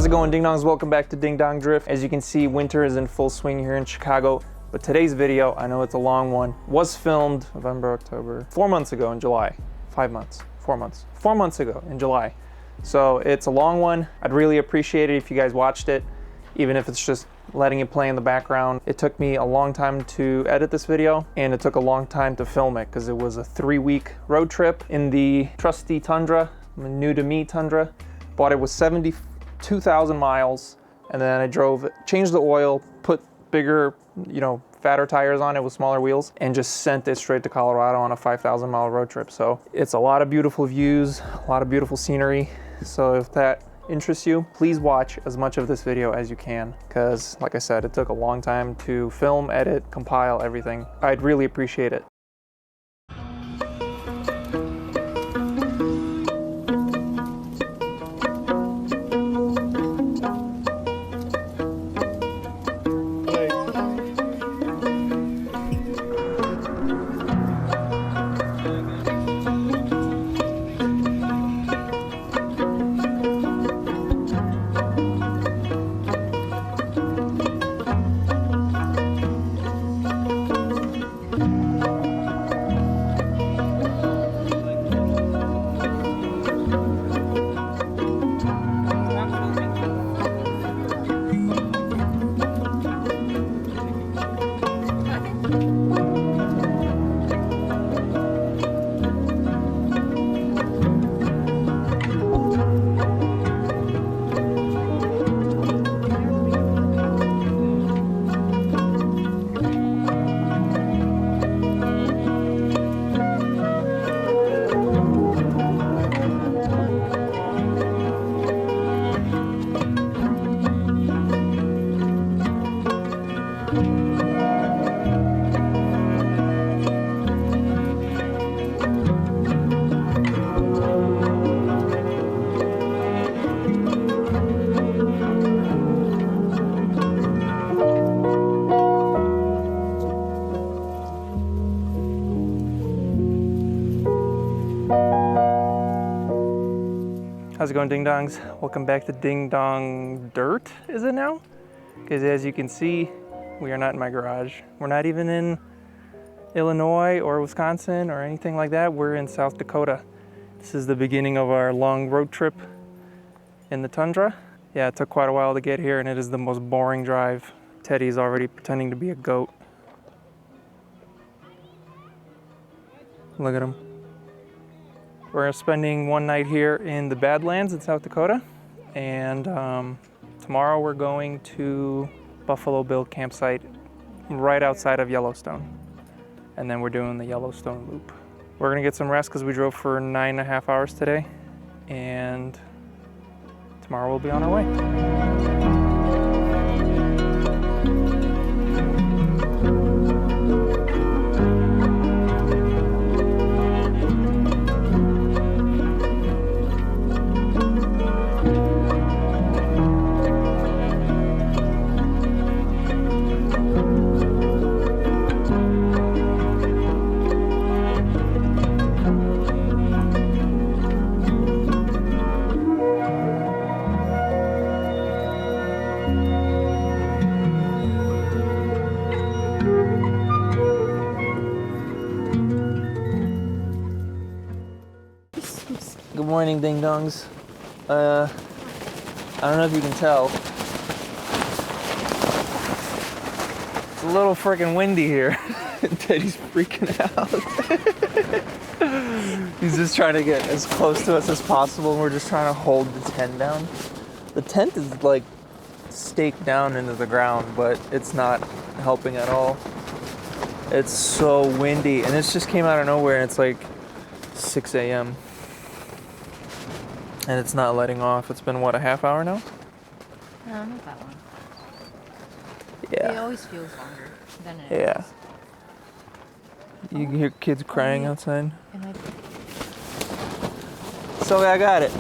How's it going, Ding Dongs? Welcome back to Ding Dong Drift. As you can see, winter is in full swing here in Chicago, but today's video, I know it's a long one, was filmed November, October, 4 months ago in July. 5 months, 4 months. 4 months ago in July. So it's a long one. I'd really appreciate it if you guys watched it, even if it's just letting it play in the background. It took me a long time to edit this video, and it took a long time to film it because it was a 3-week road trip in the trusty Tundra, new to me Tundra. Bought it with 72,000 miles, and then I drove, changed the oil, put bigger, fatter tires on it with smaller wheels, and just sent it straight to Colorado on a 5,000 mile road trip. So it's a lot of beautiful views, a lot of beautiful scenery. So if that interests you, please watch as much of this video as you can, because like I said, it took a long time to film, edit, compile everything. I'd really appreciate it. How's it going, Ding Dongs? Welcome back to Ding Dong Dirt, is it now? Because as you can see, we are not in my garage. We're not even in Illinois or Wisconsin or anything like that. We're in South Dakota. This is the beginning of our long road trip in the tundra. Yeah, it took quite a while to get here, and it is the most boring drive. Teddy's already pretending to be a goat. Look at him. We're spending one night here in the Badlands in South Dakota, and tomorrow we're going to Buffalo Bill campsite right outside of Yellowstone, and then we're doing the Yellowstone loop. We're gonna get some rest because we drove for 9.5 hours today, and tomorrow we'll be on our way. Good morning, Ding Dongs. I don't know if you can tell. It's a little freaking windy here. Teddy's freaking out. He's just trying to get as close to us as possible, and we're just trying to hold the tent down. The tent is like staked down into the ground, but it's not helping at all. It's so windy, and this just came out of nowhere, and it's like 6 a.m. And it's not letting off. It's been, what, a half hour now? No, not that long. Yeah. It always feels longer than it is. You can hear kids crying outside. And So I got it.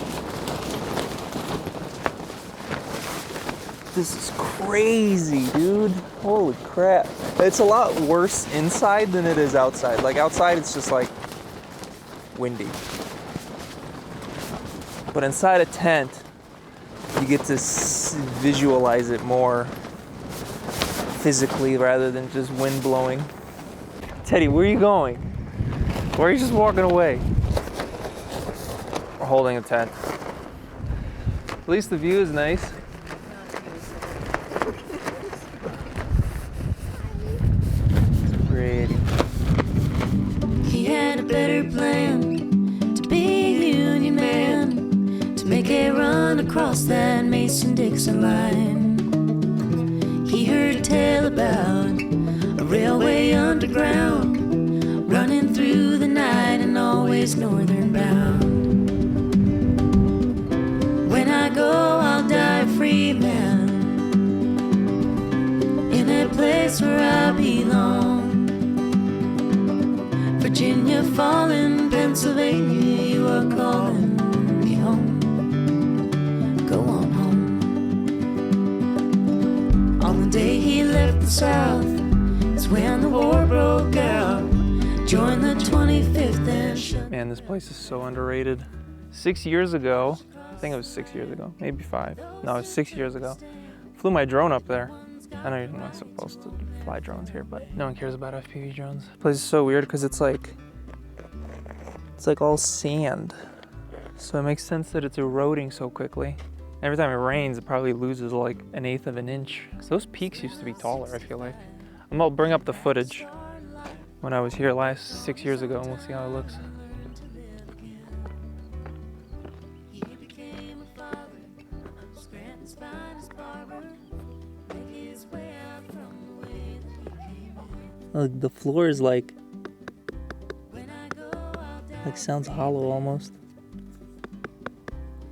This is crazy, dude. Holy crap. It's a lot worse inside than it is outside. Like outside, it's just like windy. But inside a tent, you get to visualize it more physically rather than just wind blowing. Teddy, where are you going? Why are you just walking away? We're holding a tent. At least the view is nice. It's pretty. He had a better plan to be a Union man, to make a run across that Mason-Dixon line. He heard tell about a railway underground, running through the night and always northern bound. When I go, I'll die a free man, in a place where I belong. Virginia falling, Pennsylvania, you are calling me home. Go on home. On the day he left the South, it's when the war broke out. Joined the 25th and shut. Man, this place is so underrated. 6 years ago, I think it was 6 years ago, maybe 5. No, it was 6 years ago. Flew my drone up there. I know you're not supposed to fly drones here, but no one cares about FPV drones. This place is so weird because it's like all sand. So it makes sense that it's eroding so quickly. Every time it rains, it probably loses like 1/8 of an inch. So those peaks used to be taller, I feel like. I'm gonna bring up the footage when I was here 6 years ago and we'll see how it looks. Look, the floor is like sounds hollow almost.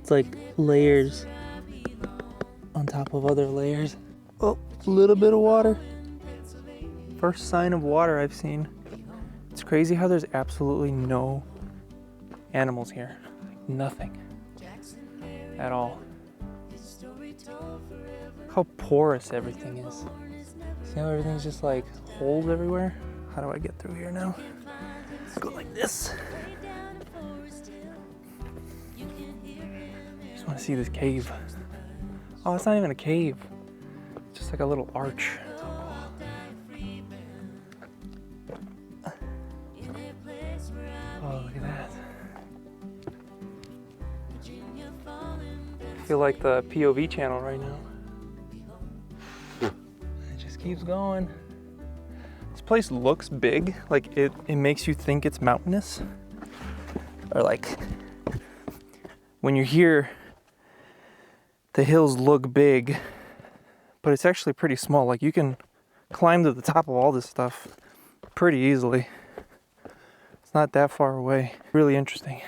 It's like layers on top of other layers. Oh, a little bit of water. First sign of water I've seen. It's crazy how there's absolutely no animals here. Like nothing at all. How porous everything is. See how everything's just like holes everywhere? How do I get through here now? Go like this. Just want to see this cave. Oh, it's not even a cave. It's just like a little arch. Oh, look at that. I feel like the POV channel right now. It just keeps going. This place looks big, like it makes you think it's mountainous. Or like, when you're here, the hills look big, but it's actually pretty small. Like you can climb to the top of all this stuff pretty easily. It's not that far away. Really interesting.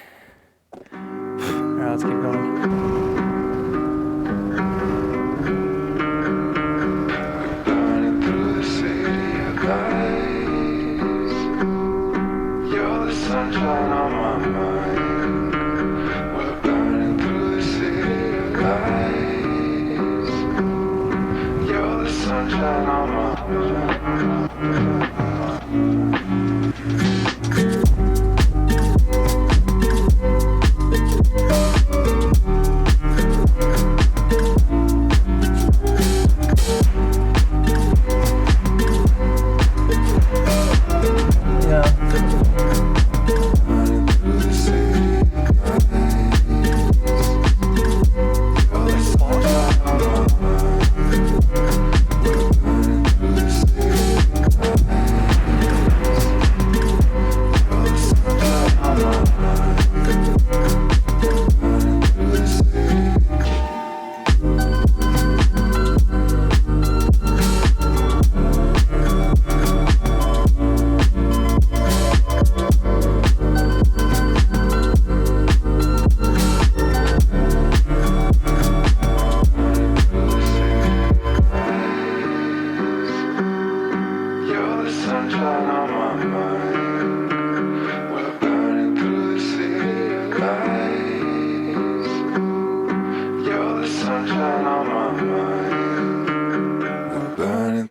All right, let's keep going. Sunshine on my mind. We're burning through the city of lights. You're the sunshine on my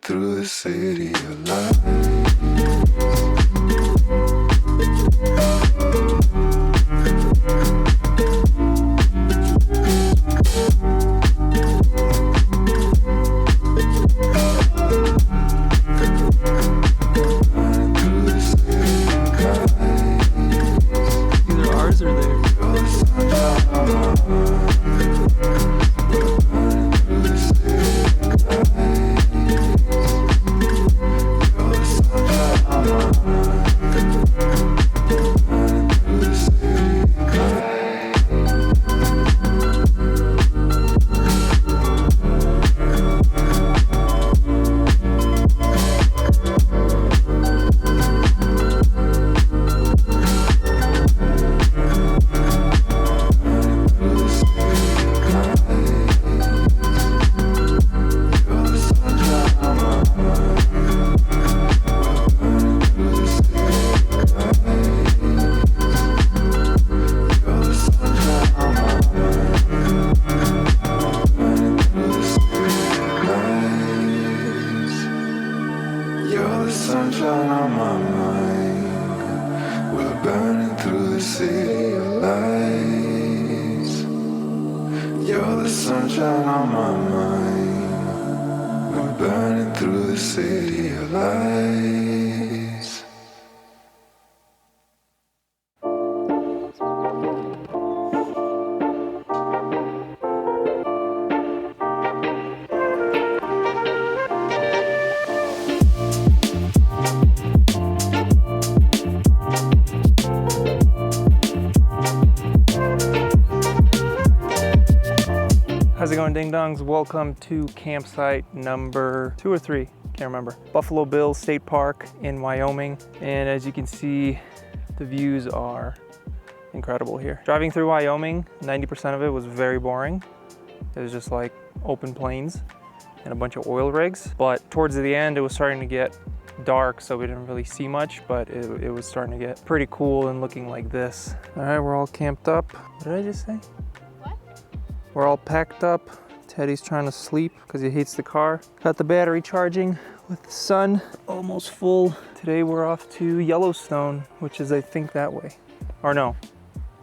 through the city of lights. You're the sunshine on my mind. We're burning through the city of lights. You're the sunshine on my mind. We're burning through the city of lights. How's it going, ding dongs? Welcome to campsite number 2 or 3, can't remember. Buffalo Bills State Park in Wyoming. And as you can see, the views are incredible here. Driving through Wyoming, 90% of it was very boring. It was just like open plains and a bunch of oil rigs. But towards the end, it was starting to get dark, so we didn't really see much, but it was starting to get pretty cool and looking like this. All right, we're all camped up. What did I just say? We're all packed up. Teddy's trying to sleep because he hates the car. Got the battery charging with the sun almost full. Today we're off to Yellowstone, which is I think that way. Or no,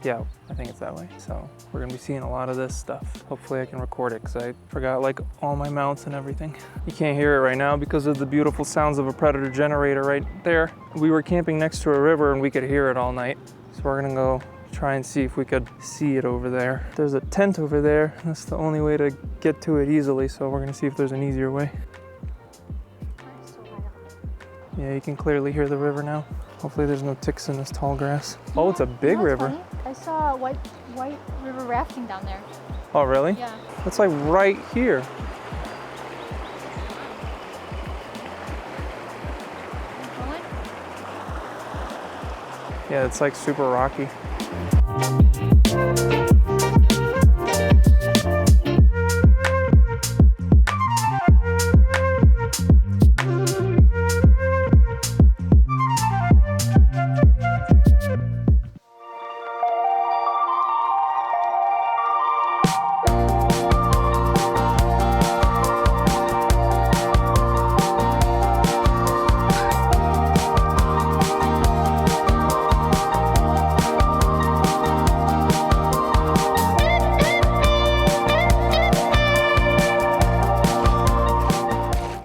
yeah, I think it's that way. So we're gonna be seeing a lot of this stuff. Hopefully I can record it because I forgot like all my mounts and everything. You can't hear it right now because of the beautiful sounds of a Predator generator right there. We were camping next to a river and we could hear it all night. So we're gonna go try and see if we could see it over there. There's a tent over there. That's the only way to get to it easily, so we're gonna see if there's an easier way. Yeah, you can clearly hear the river now. Hopefully there's no ticks in this tall grass. Oh, it's a big river. Funny? I saw white river rafting down there. Oh, really? Yeah. It's like right here. Going? Yeah, it's like super rocky.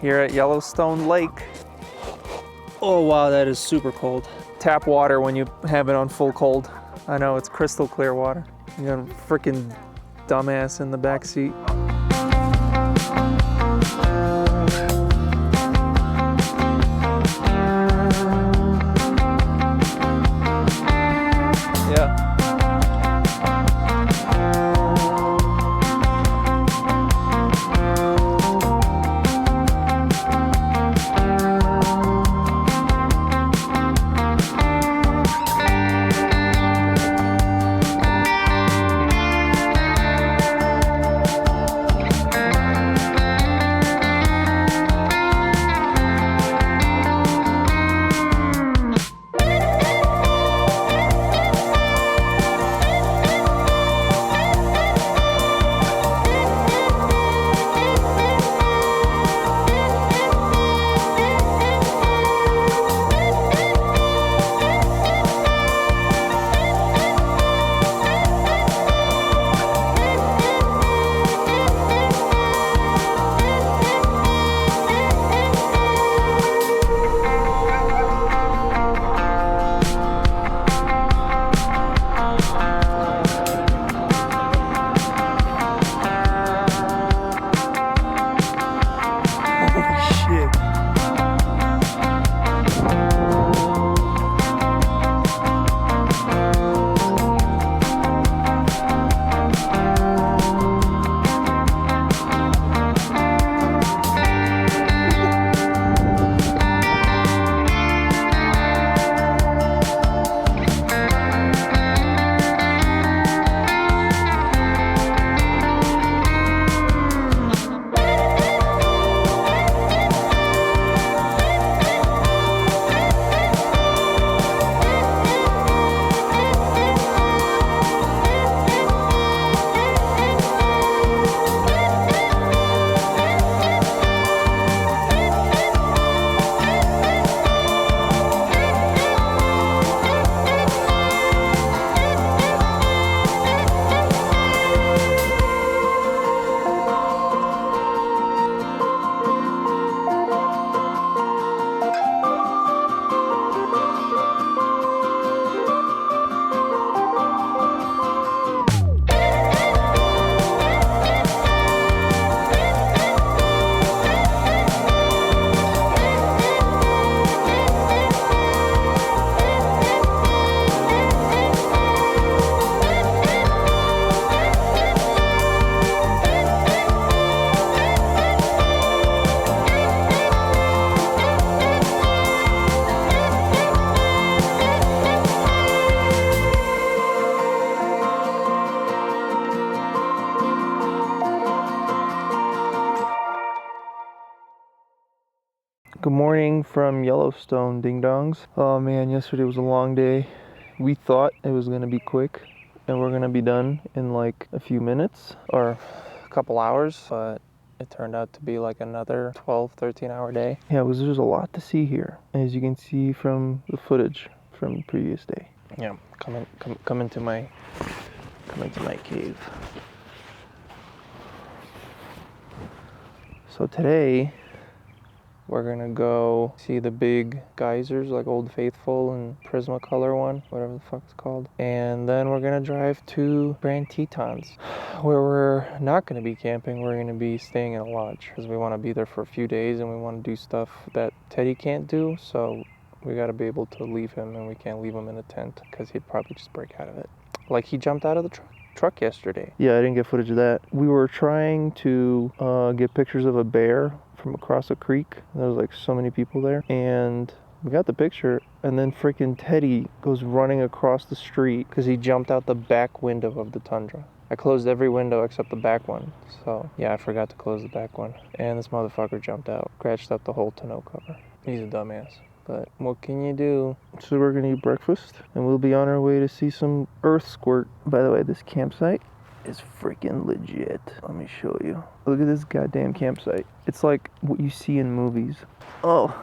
Here at Yellowstone Lake. Oh wow, that is super cold. Tap water when you have it on full cold. I know, it's crystal clear water. You got a freaking dumbass in the back seat. Yeah. morning from Yellowstone, ding dongs. Oh man, yesterday was a long day. We thought it was gonna be quick and we're gonna be done in like a few minutes or a couple hours, but it turned out to be like another 12, 13-hour day. Yeah, there's a lot to see here, as you can see from the footage from the previous day. Yeah, come into my cave. So today we're gonna go see the big geysers, like Old Faithful and Prismacolor one, whatever the fuck it's called. And then we're gonna drive to Grand Tetons, where we're not gonna be camping. We're gonna be staying in a lodge because we want to be there for a few days and we want to do stuff that Teddy can't do. So we got to be able to leave him, and we can't leave him in a tent because he'd probably just break out of it. Like he jumped out of the truck yesterday. Yeah, I didn't get footage of that. We were trying to get pictures of a bear from across a creek. There was like so many people there, and we got the picture, and then freaking Teddy goes running across the street because he jumped out the back window of the Tundra. I closed every window except the back one, so yeah, I forgot to close the back one, and this motherfucker jumped out, scratched up the whole tonneau cover. He's a dumbass, but what can you do? So we're gonna eat breakfast, and we'll be on our way to see some earth squirt. By the way, this campsite is freaking legit. Let me show you. Look at this goddamn campsite. It's like what you see in movies. Oh,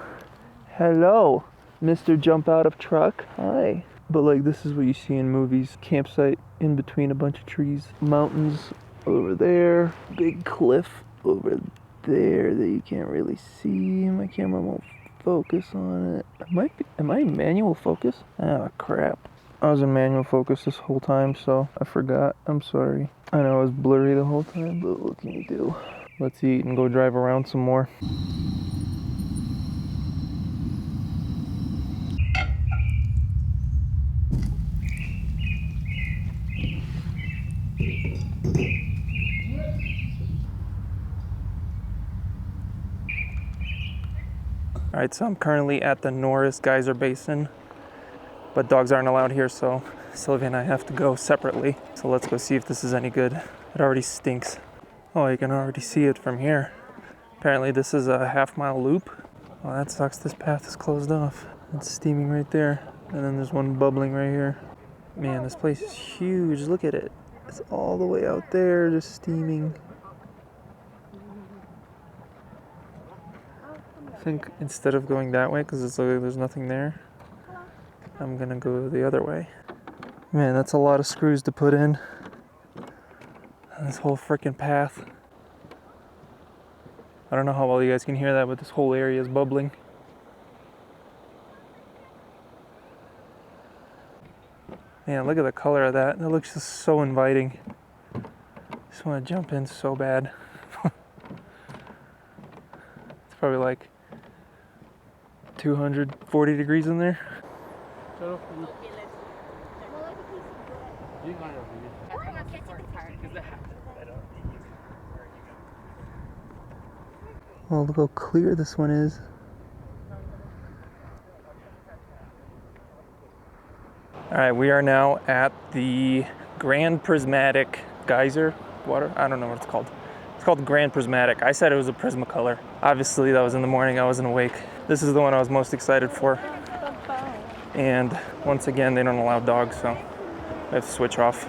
hello, Mr. Jump Out of Truck. Hi. But like this is what you see in movies. Campsite in between a bunch of trees. Mountains over there. Big cliff over there that you can't really see. My camera won't focus on it. Am I manual focus? Oh crap. I was in manual focus this whole time, so I forgot. I'm sorry. I know it was blurry the whole time, but what can you do? Let's eat and go drive around some more. Alright, so I'm currently at the Norris Geyser Basin, but dogs aren't allowed here, so Sylvia and I have to go separately. So let's go see if this is any good. It already stinks. Oh, you can already see it from here. Apparently this is a half-mile loop. Oh, that sucks. This path is closed off. It's steaming right there. And then there's one bubbling right here. Man, this place is huge. Look at it. It's all the way out there, just steaming. I think instead of going that way, because it's like there's nothing there, I'm gonna go the other way. Man, that's a lot of screws to put in. This whole freaking path. I don't know how well you guys can hear that, but this whole area is bubbling. Man, look at the color of that. It looks just so inviting. Just want to jump in so bad. It's probably like 240 degrees in there. Oh, look how clear this one is. All right, we are now at the Grand Prismatic Geyser water. I don't know what it's called. It's called Grand Prismatic. I said it was a Prismacolor. Obviously, that was in the morning. I wasn't awake. This is the one I was most excited for. And once again, they don't allow dogs, so I have to switch off.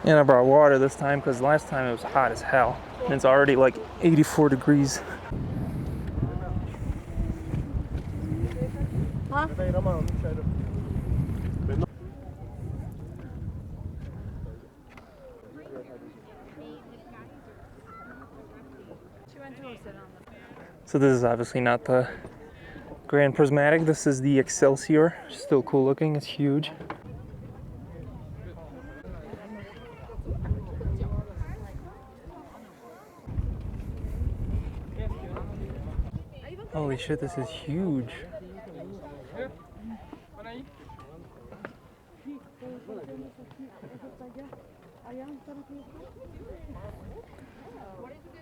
And I brought water this time because last time it was hot as hell. And it's already like 84 degrees. Huh? So this is obviously not the Grand Prismatic. This is the Excelsior. Still cool looking. It's huge. Holy shit, this is huge.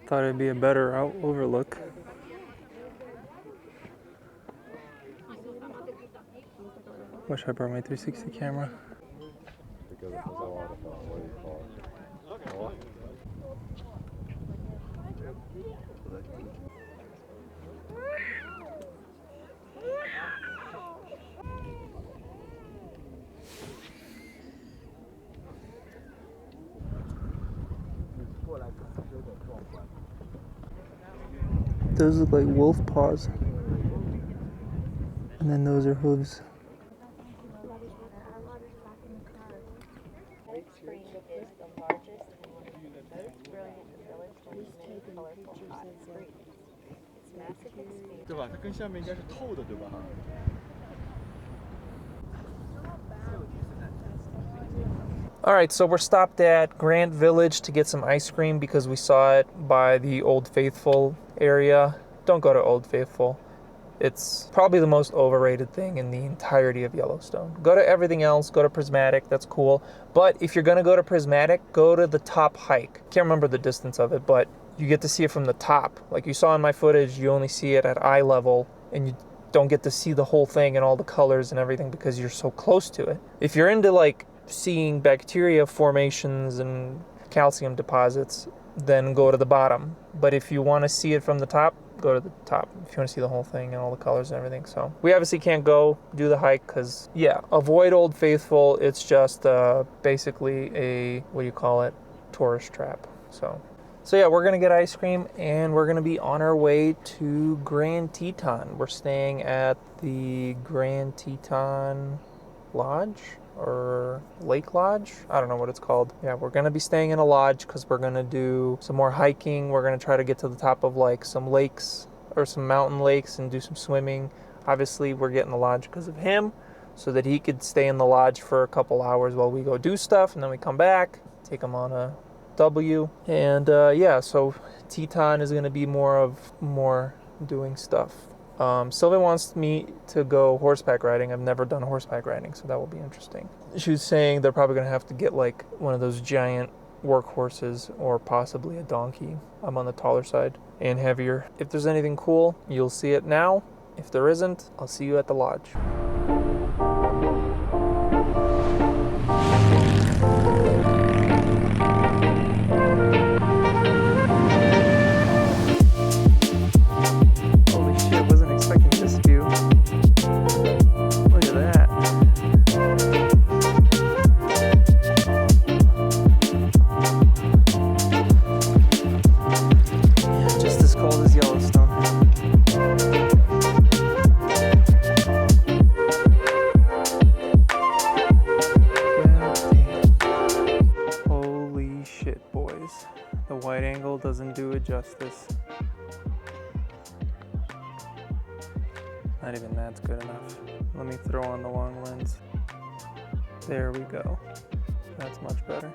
Thought it'd be a better overlook. Wish I brought my 360 camera. those look like wolf paws. And then those are hooves. Alright, so we're stopped at Grant Village to get some ice cream because we saw it by the Old Faithful area. Don't go to Old Faithful. It's probably the most overrated thing in the entirety of Yellowstone. Go to everything else, go to Prismatic, that's cool. But if you're gonna go to Prismatic, go to the top hike. Can't remember the distance of it, but you get to see it from the top. Like you saw in my footage, you only see it at eye level and you don't get to see the whole thing and all the colors and everything because you're so close to it. If you're into like seeing bacteria formations and calcium deposits, then go to the bottom. But if you want to see it from the top, go to the top if you want to see the whole thing and all the colors and everything. So we obviously can't go do the hike because, yeah, avoid Old Faithful. It's just basically a, what do you call it, tourist trap. So yeah, we're gonna get ice cream and we're gonna be on our way to Grand Teton. We're staying at the Grand Teton Lodge or Lake Lodge. I don't know what it's called. Yeah, we're gonna be staying in a lodge because we're gonna do some more hiking. We're gonna try to get to the top of like some lakes or some mountain lakes and do some swimming. Obviously, we're getting the lodge because of him, so that he could stay in the lodge for a couple hours while we go do stuff, and then we come back, take him on a W. And yeah, so Teton is gonna be more doing stuff. Sylvia wants me to go horseback riding. I've never done horseback riding, so that will be interesting. She was saying they're probably going to have to get like one of those giant work horses or possibly a donkey. I'm on the taller side and heavier. If there's anything cool, you'll see it now. If there isn't, I'll see you at the lodge. Doesn't do it justice. Not even that's good enough. Let me throw on the long lens. There we go. That's much better.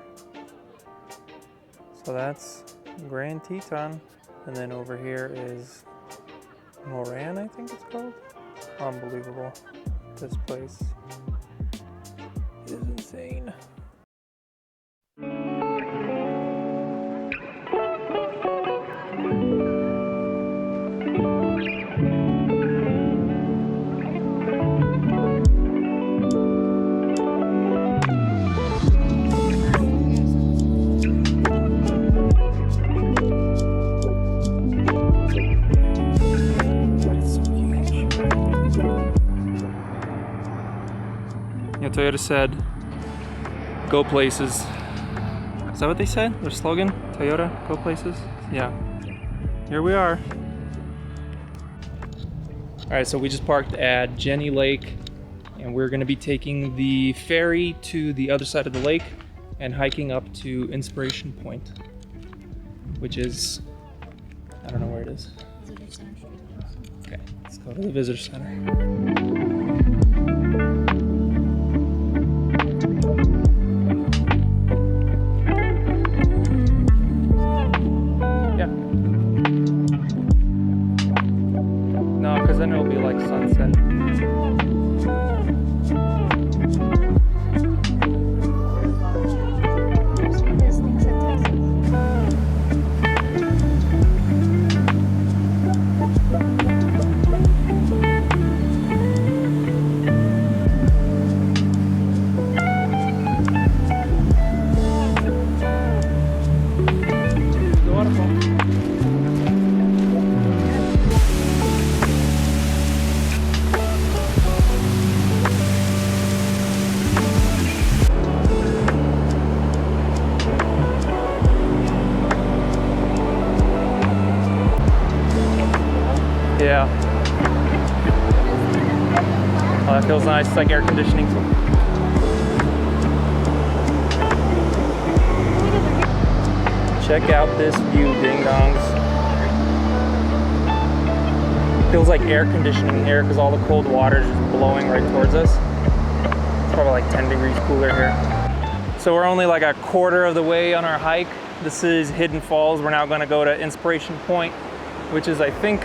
So that's Grand Teton. And then over here is Moran, I think it's called. Unbelievable. This place is insane. Toyota said, go places. Is that what they said? Their slogan? Toyota, go places? Yeah. Here we are. All right, so we just parked at Jenny Lake and we're gonna be taking the ferry to the other side of the lake and hiking up to Inspiration Point, which is, I don't know where it is. Okay, let's go to the visitor center. Then it'll be like sunset. Yeah. Oh, that feels nice. It's like air conditioning. Check out this view, ding dongs. Feels like air conditioning here because all the cold water is just blowing right towards us. It's probably like 10 degrees cooler here. So we're only like a quarter of the way on our hike. This is Hidden Falls. We're now going to go to Inspiration Point, which is, I think,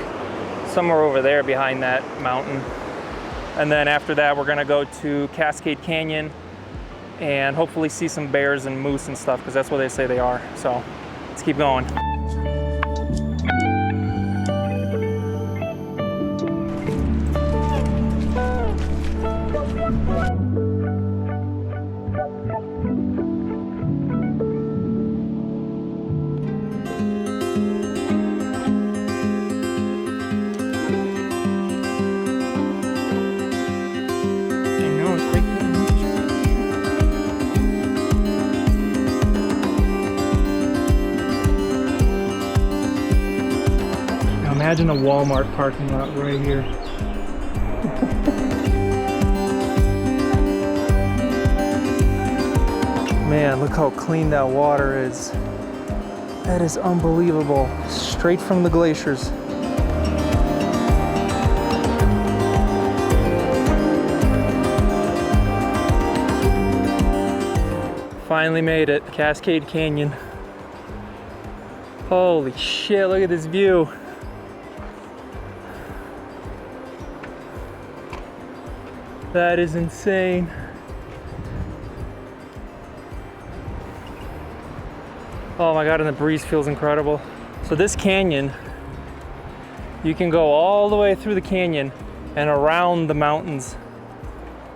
somewhere over there behind that mountain. And then after that, we're going to go to Cascade Canyon and hopefully see some bears and moose and stuff, because that's what they say they are. So let's keep going. Imagine a Walmart parking lot right here. Man, look how clean that water is. That is unbelievable. Straight from the glaciers. Finally made it, Cascade Canyon. Holy shit, look at this view. That is insane. Oh my God, and the breeze feels incredible. So this canyon, you can go all the way through the canyon and around the mountains,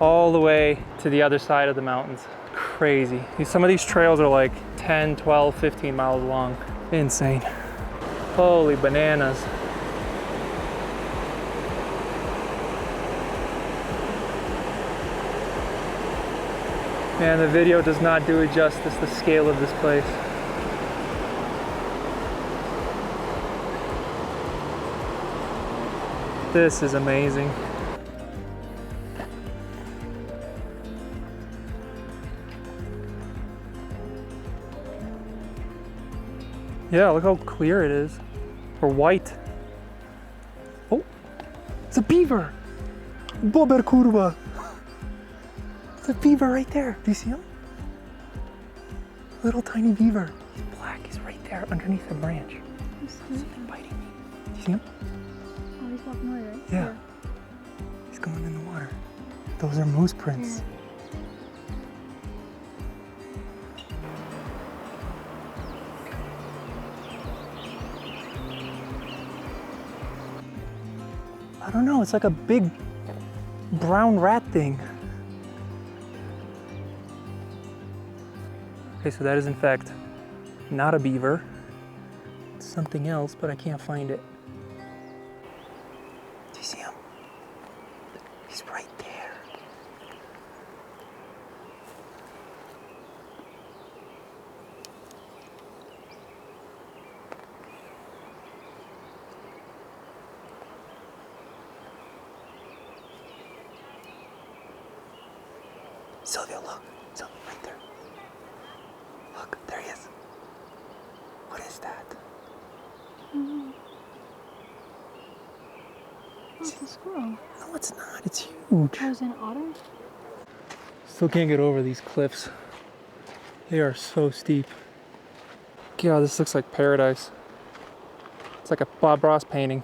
all the way to the other side of the mountains. Crazy. Some of these trails are like 10, 12, 15 miles long. Insane. Holy bananas. Man, the video does not do it justice, the scale of this place. This is amazing. Yeah, look how clear it is. Or white. Oh, it's a beaver. Bober kurwa. It's a beaver right there. Do you see him? Little tiny beaver. He's black. He's right there underneath a branch. Something biting me. Do you see him? Oh, he's walking away, right? Yeah. He's going in the water. Those are moose prints. Yeah. I don't know. It's like a big brown rat thing. Okay, so that is in fact not a beaver. It's something else, but I can't find it. Do you see him? He's right there. Sylvia, look. Sylvia, right there. Look, there he is. What is that? Oh, it's a squirrel. No, it's not. It's huge. Oh, is it an otter? Still can't get over these cliffs. They are so steep. God, this looks like paradise. It's like a Bob Ross painting.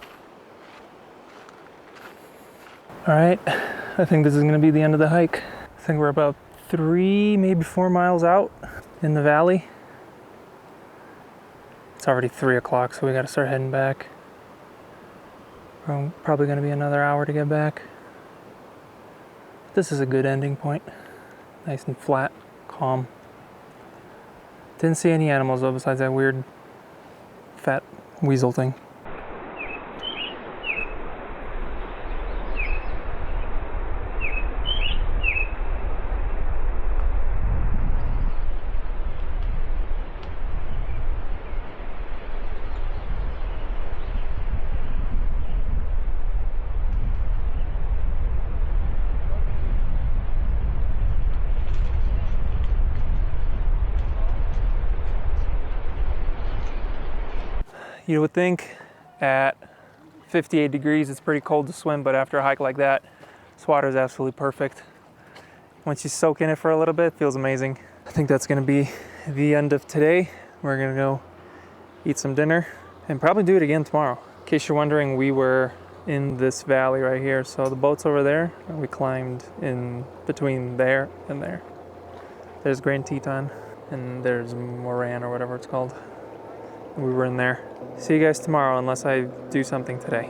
All right, I think this is gonna be the end of the hike. I think we're about 3, maybe 4 miles out in the valley. It's already 3 o'clock, so we gotta start heading back. Probably gonna be another hour to get back. This is a good ending point. Nice and flat, calm. Didn't see any animals though, besides that weird fat weasel thing. You would think at 58 degrees it's pretty cold to swim, but after a hike like that, this water is absolutely perfect. Once you soak in it for a little bit, it feels amazing. I think that's gonna be the end of today. We're gonna go eat some dinner and probably do it again tomorrow. In case you're wondering, we were in this valley right here. So the boat's over there, and we climbed in between there and there. There's Grand Teton, and there's Moran or whatever it's called. We were in there. See you guys tomorrow, unless I do something today.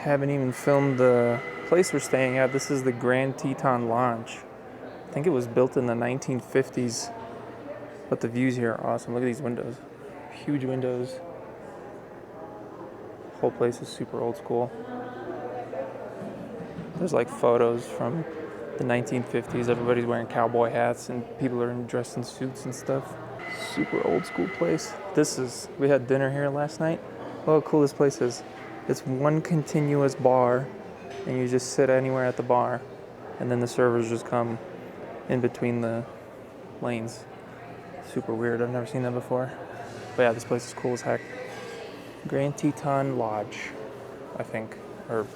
Haven't even filmed the place we're staying at. This is the Grand Teton Lodge. I think it was built in the 1950s, but the views here are awesome. Look at these windows. Huge windows. The whole place is super old school. There's like photos from the 1950s. Everybody's wearing cowboy hats and people are dressed in suits and stuff. Super old school place. We had dinner here last night. Look how cool this place is. It's one continuous bar, and you just sit anywhere at the bar, and then the servers just come in between the lanes. Super weird. I've never seen that before. But yeah, this place is cool as heck. Grand Teton Lodge, I think, or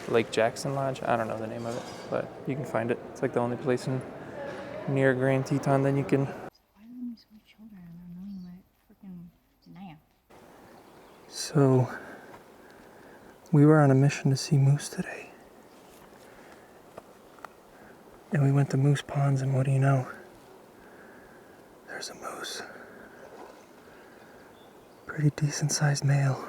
Lake Jackson Lodge. I don't know the name of it, but you can find it. It's like the only place near Grand Teton that you can. Why are there so many children annoying my freaking nap? So, we were on a mission to see moose today. And we went to Moose Ponds, and what do you know? There's a moose. Pretty decent sized male.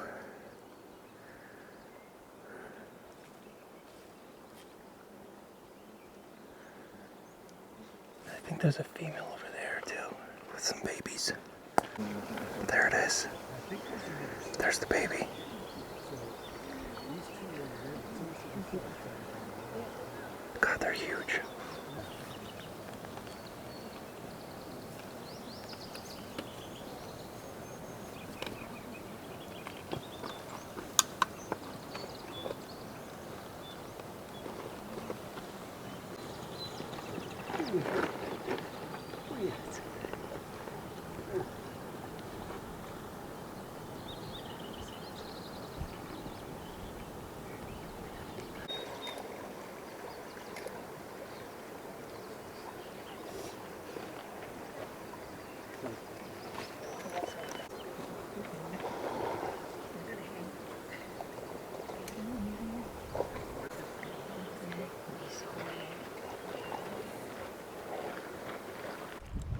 I think there's a female over there too, with some babies. There it is. There's the baby. God, they're huge.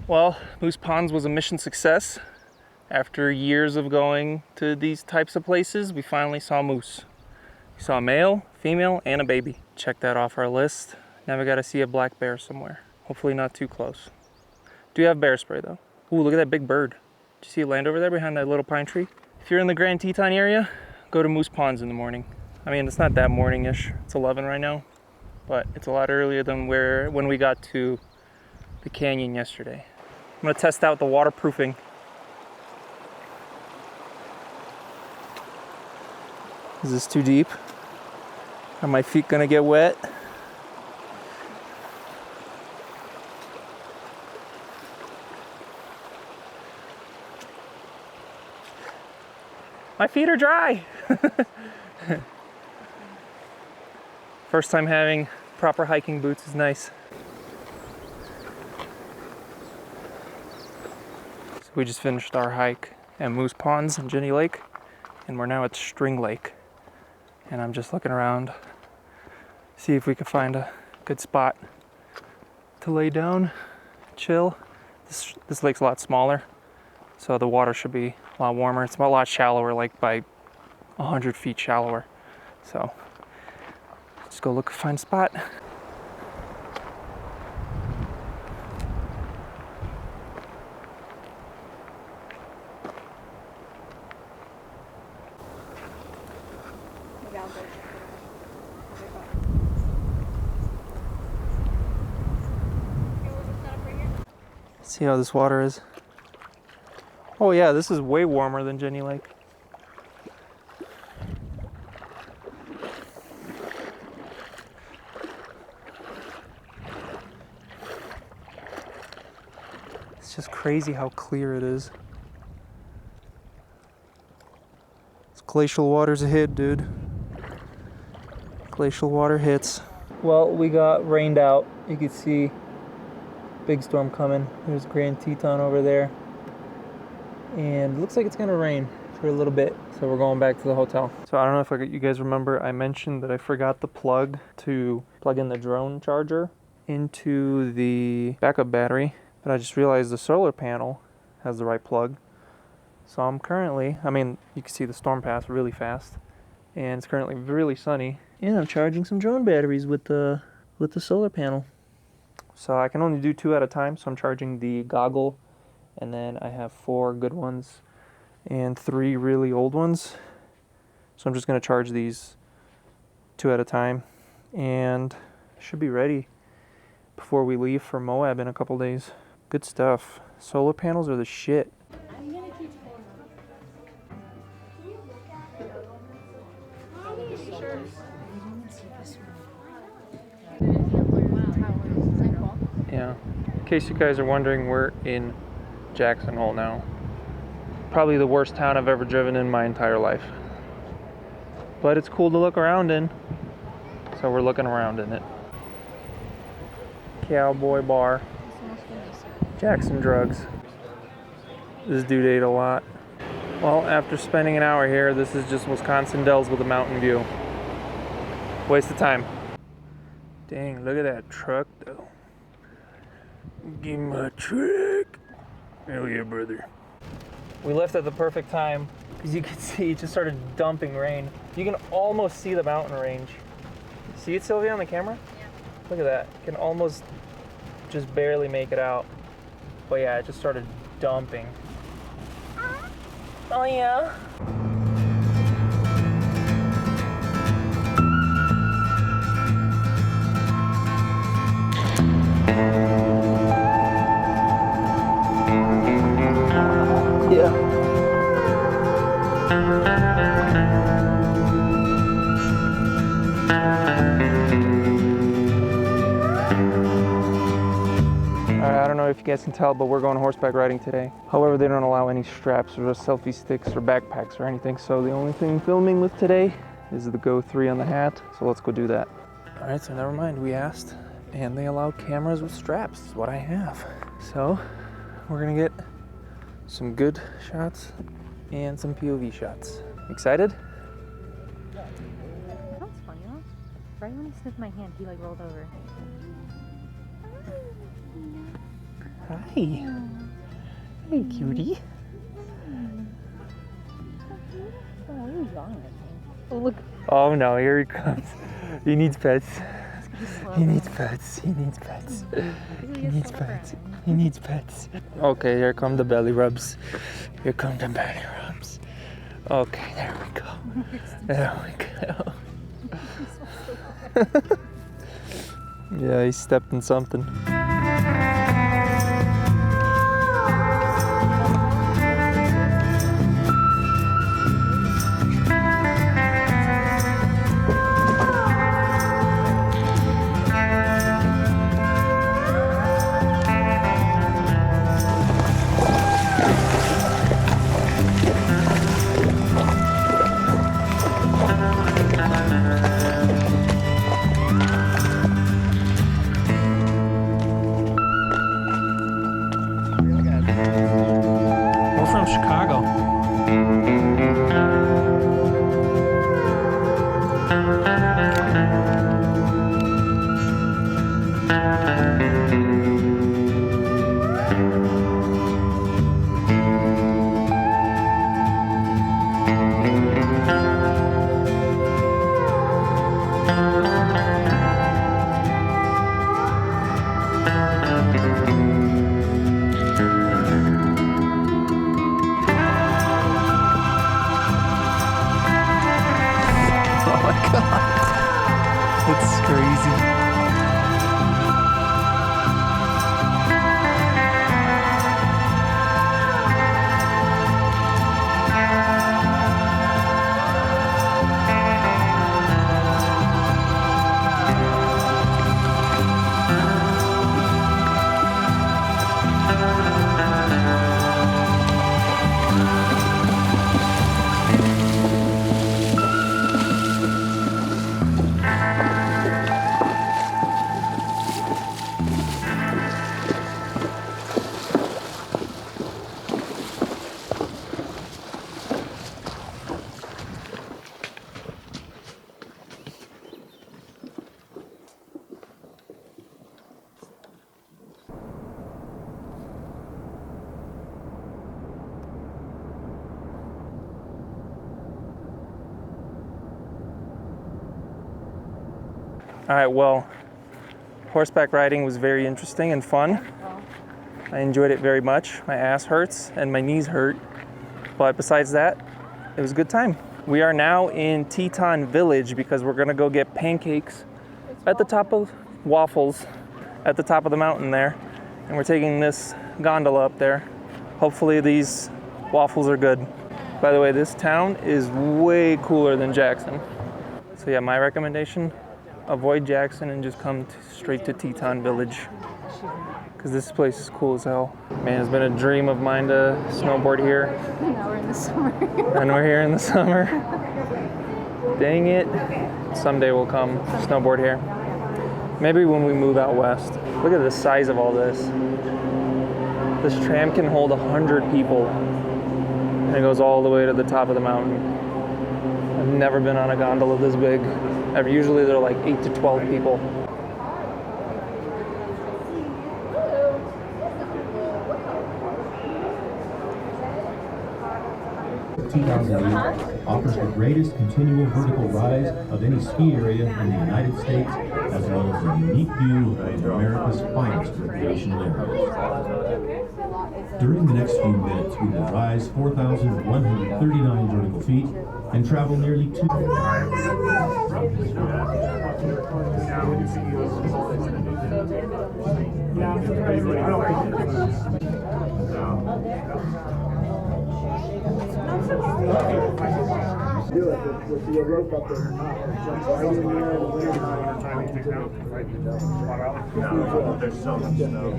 Well, Moose Ponds was a mission success. After years of going to these types of places, we finally saw moose. We saw a male, female, and a baby. Check that off our list. Now we gotta see a black bear somewhere. Hopefully not too close. Do have bear spray though. Ooh, look at that big bird. Did you see it land over there behind that little pine tree? If you're in the Grand Teton area, go to Moose Ponds in the morning. I mean, it's not that morning-ish. It's 11 right now, but it's a lot earlier than when we got to the canyon yesterday. I'm gonna test out the waterproofing. Is this too deep? Are my feet gonna get wet? My feet are dry. First time having proper hiking boots is nice. We just finished our hike at Moose Ponds and Jenny Lake, and we're now at String Lake. And I'm just looking around, see if we can find a good spot to lay down, chill. This lake's a lot smaller, so the water should be a lot warmer. It's a lot shallower, like by 100 feet shallower. So let's go find a spot. See how this water is. Oh yeah, this is way warmer than Jenny Lake. It's just crazy how clear it is. It's glacial waters ahead, dude. Glacial water hits. Well, we got rained out. You can see big storm coming. There's Grand Teton over there. And it looks like it's gonna rain for a little bit. So we're going back to the hotel. So I don't know if you guys remember, I mentioned that I forgot the plug to plug in the drone charger into the backup battery. But I just realized the solar panel has the right plug. So I'm currently, you can see the storm pass really fast. And it's currently really sunny. And I'm charging some drone batteries with the solar panel. So I can only do 2 at a time. So I'm charging the goggle, and then I have 4 good ones and 3 really old ones. So I'm just gonna charge these 2 at a time, and should be ready before we leave for Moab in a couple days. Good stuff. Solar panels are the shit. Yeah. In case you guys are wondering, we're in Jackson Hole now. Probably the worst town I've ever driven in my entire life. But it's cool to look around in. So we're looking around in it. Cowboy Bar. Jackson Drugs. This dude ate a lot. Well, after spending an hour here, this is just Wisconsin Dells with a mountain view. Waste of time. Dang, look at that truck though. Give me my truck. Hell yeah, brother. We left at the perfect time, because you can see it just started dumping rain. You can almost see the mountain range. See it, Sylvia, on the camera? Yeah. Look at that. You can almost just barely make it out. But yeah, it just started dumping. Oh yeah. I don't know if you guys can tell, but we're going horseback riding today. However, they don't allow any straps or selfie sticks or backpacks or anything. So the only thing filming with today is the Go 3 on the hat. So let's go do that. All right, so never mind. We asked, and they allow cameras with straps. Is what I have. So we're gonna get some good shots and some POV shots. Excited? That was funny, huh? Right when he sniffed my hand, he rolled over. Hi. Hey, cutie. Oh, you're young, I think. Oh, look. Oh no, here he comes. He needs pets. He needs pets. He needs pets. He needs pets. He needs pets. Okay, here come the belly rubs. Here come the belly rubs. Okay, there we go. There we go. Yeah, he stepped in something. It's crazy. All right, well, horseback riding was very interesting and fun. I enjoyed it very much. My ass hurts and my knees hurt. But besides that, it was a good time. We are now in Teton Village because we're gonna go get pancakes at the top of waffles at the top of the mountain there. And we're taking this gondola up there. Hopefully these waffles are good. By the way, this town is way cooler than Jackson. So yeah, my recommendation, avoid Jackson and just come straight to Teton Village, because this place is cool as hell. Man, it's been a dream of mine to snowboard here. Now we're in the summer. And we're here in the summer. Dang it. Someday we'll come snowboard here. Maybe when we move out west. Look at the size of all this. This tram can hold 100 people. And it goes all the way to the top of the mountain. I've never been on a gondola this big. Usually they're like 8 to 12 people. Offers the greatest continual vertical rise of any ski area in the United States, as well as a unique view of America's finest recreational areas. During the next few minutes, we will rise 4,139 vertical feet and travel nearly 2. Do it with the rope up there. Right in the air, the wind there's so much snow.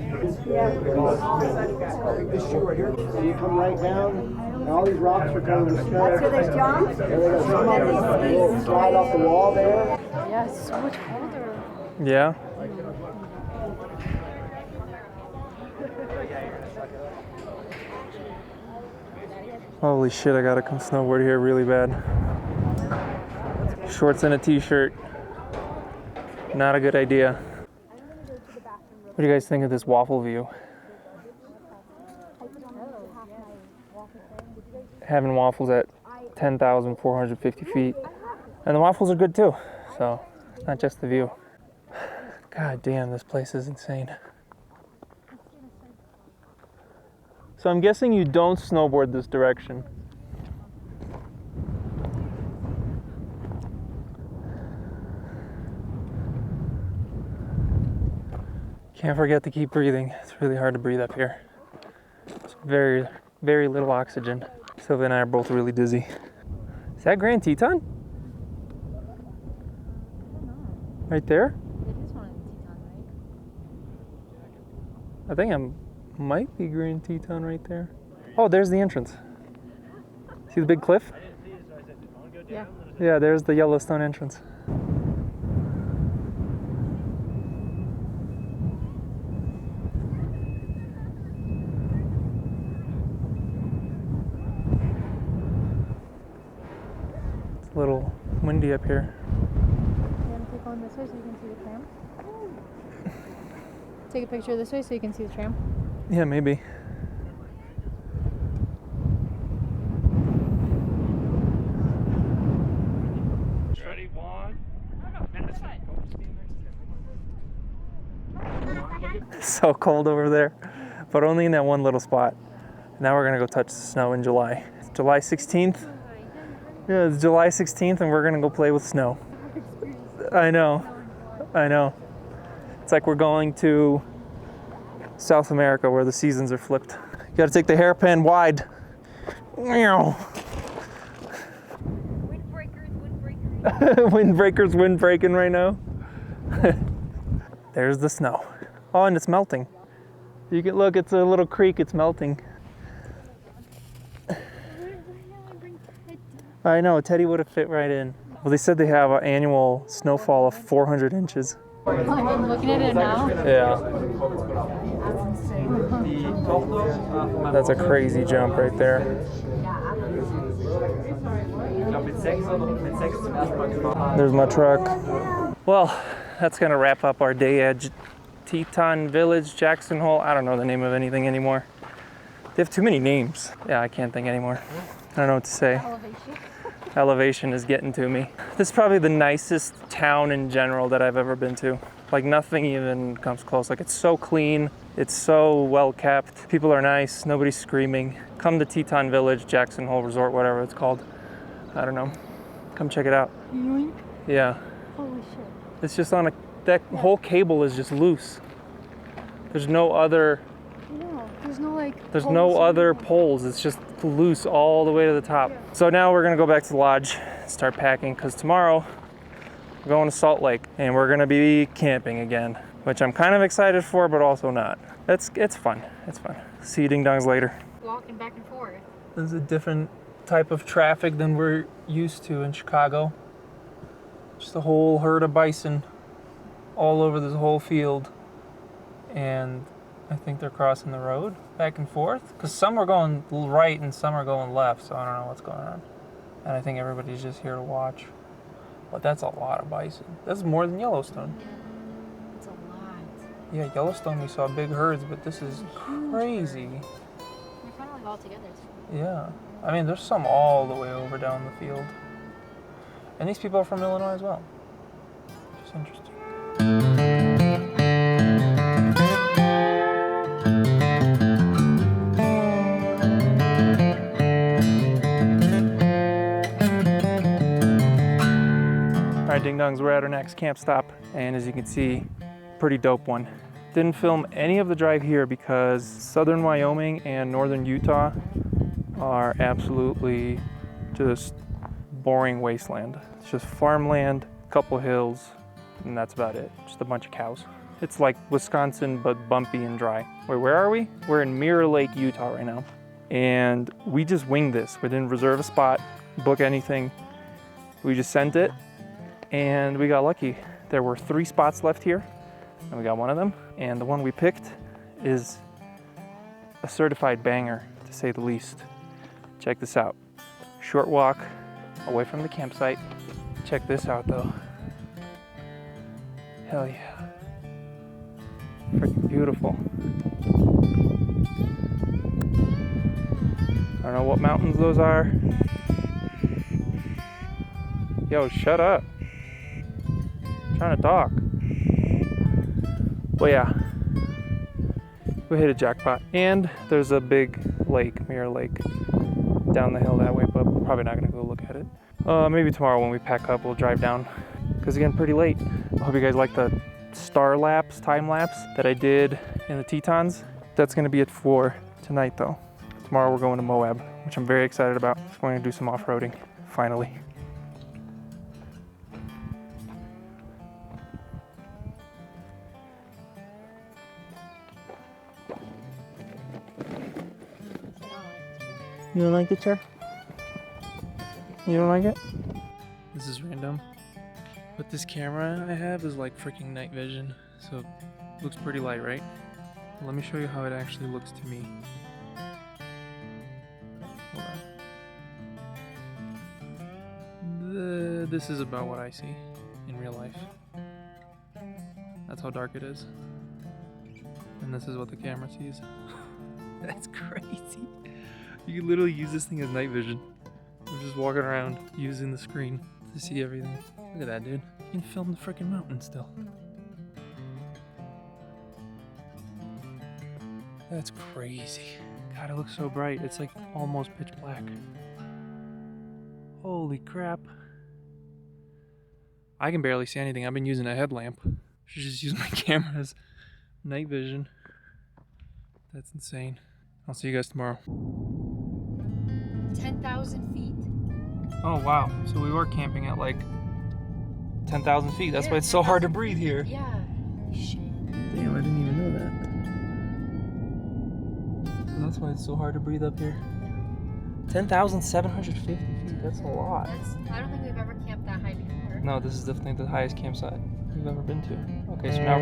This shoe right here, so you come right down, and all these rocks are covered with snow. That's where they jump? There they go. Some slide off the wall there. Yeah, it's so much colder. Yeah. Holy shit, I gotta come snowboard here really bad. Shorts and a t-shirt. Not a good idea. What do you guys think of this waffle view? Having waffles at 10,450 feet. And the waffles are good too, so not just the view. God damn, this place is insane. So I'm guessing you don't snowboard this direction. Can't forget to keep breathing. It's really hard to breathe up here. It's very, very little oxygen. Sylvia and I are both really dizzy. Is that Grand Teton? Right there? It is one of the Teton, right? I think I might be Grand Teton right there. Oh, there's the entrance. See the big cliff? Yeah. Yeah, there's the Yellowstone entrance. It's a little windy up here. You want to keep going this way so you can see the tram? Take a picture this way so you can see the tram. Yeah, maybe. Ready, one. It's so cold over there, but only in that one little spot. Now we're gonna go touch the snow in July. It's July 16th. Yeah, it's July 16th and we're gonna go play with snow. I know. It's like we're going to South America where the seasons are flipped. You gotta take the hairpin wide. Windbreakers, wind breaking right now. There's the snow. Oh, and it's melting. You can look, it's a little creek, it's melting. I know, Teddy would have fit right in. Well, they said they have an annual snowfall of 400 inches. I'm looking at it now. Yeah. That's a crazy jump right there. There's my truck. Well, that's gonna wrap up our day at Teton Village, Jackson Hole. I don't know the name of anything anymore. They have too many names. Yeah, I can't think anymore. I don't know what to say. elevation is getting to me. This is probably the nicest town in general that I've ever been to. Like nothing even comes close. Like it's so clean, it's so well kept. People are nice, nobody's screaming. Come to Teton Village, Jackson Hole Resort, whatever it's called. I don't know. Come check it out. Yoink. Yeah. Holy shit. It's just on a, that whole cable is just loose. There's no other, No, there's no like. there's no poles other anymore. poles. It's just loose all the way to the top. Yeah. So now we're gonna go back to the lodge, start packing, because tomorrow we're going to Salt Lake and we're gonna be camping again, which I'm kind of excited for, but also not. It's fun, it's fun. See you ding dongs later. Walking back and forth. This is a different type of traffic than we're used to in Chicago. Just a whole herd of bison all over this whole field. And I think they're crossing the road back and forth. Because some are going right and some are going left, so I don't know what's going on. And I think everybody's just here to watch. But that's a lot of bison. That's more than Yellowstone. It's a lot. Yeah, Yellowstone we saw big herds, but this is crazy. They're kind of like all together. Yeah. I mean, there's some all the way over down the field. And these people are from Illinois as well. Just interesting. All right, ding dongs, we're at our next camp stop. And as you can see, pretty dope one. Didn't film any of the drive here because southern Wyoming and northern Utah are absolutely just boring wasteland. It's just farmland, a couple hills, and that's about it. Just a bunch of cows. It's like Wisconsin, but bumpy and dry. Wait, where are we? We're in Mirror Lake, Utah right now. And we just winged this. We didn't reserve a spot, book anything. We just sent it, and we got lucky. There were 3 spots left here, and we got one of them. And the one we picked is a certified banger, to say the least. Check this out. Short walk away from the campsite. Check this out though. Hell yeah. Freaking beautiful. I don't know what mountains those are. Yo, shut up. I'm trying to talk. Well, yeah. We hit a jackpot. And there's a big lake, Mirror Lake, down the hill that way, but we're probably not gonna go look at it. Maybe tomorrow when we pack up, we'll drive down. Because again, pretty late. I hope you guys like the star lapse, time lapse that I did in the Tetons. That's gonna be it for tonight though. Tomorrow we're going to Moab, which I'm very excited about. We're going to do some off-roading, finally. You don't like the chair? You don't like it? This is random, but this camera I have is like freaking night vision, so it looks pretty light, right? Let me show you how it actually looks to me. Hold on. This is about what I see in real life. That's how dark it is. And this is what the camera sees. That's crazy. You can literally use this thing as night vision. I'm just walking around using the screen to see everything. Look at that, dude. You can film the freaking mountain still. That's crazy. God, it looks so bright. It's like almost pitch black. Holy crap. I can barely see anything. I've been using a headlamp. Should just use my camera as night vision. That's insane. I'll see you guys tomorrow. 10,000 feet. Oh wow, so we were camping at like 10,000 feet. That's why it's so hard to breathe here. Yeah. Shit. Damn, I didn't even know that. So that's why it's so hard to breathe up here. 10,750 feet, that's a lot. I don't think we've ever camped that high before. No, this is definitely the highest campsite we've ever been to. Okay, so now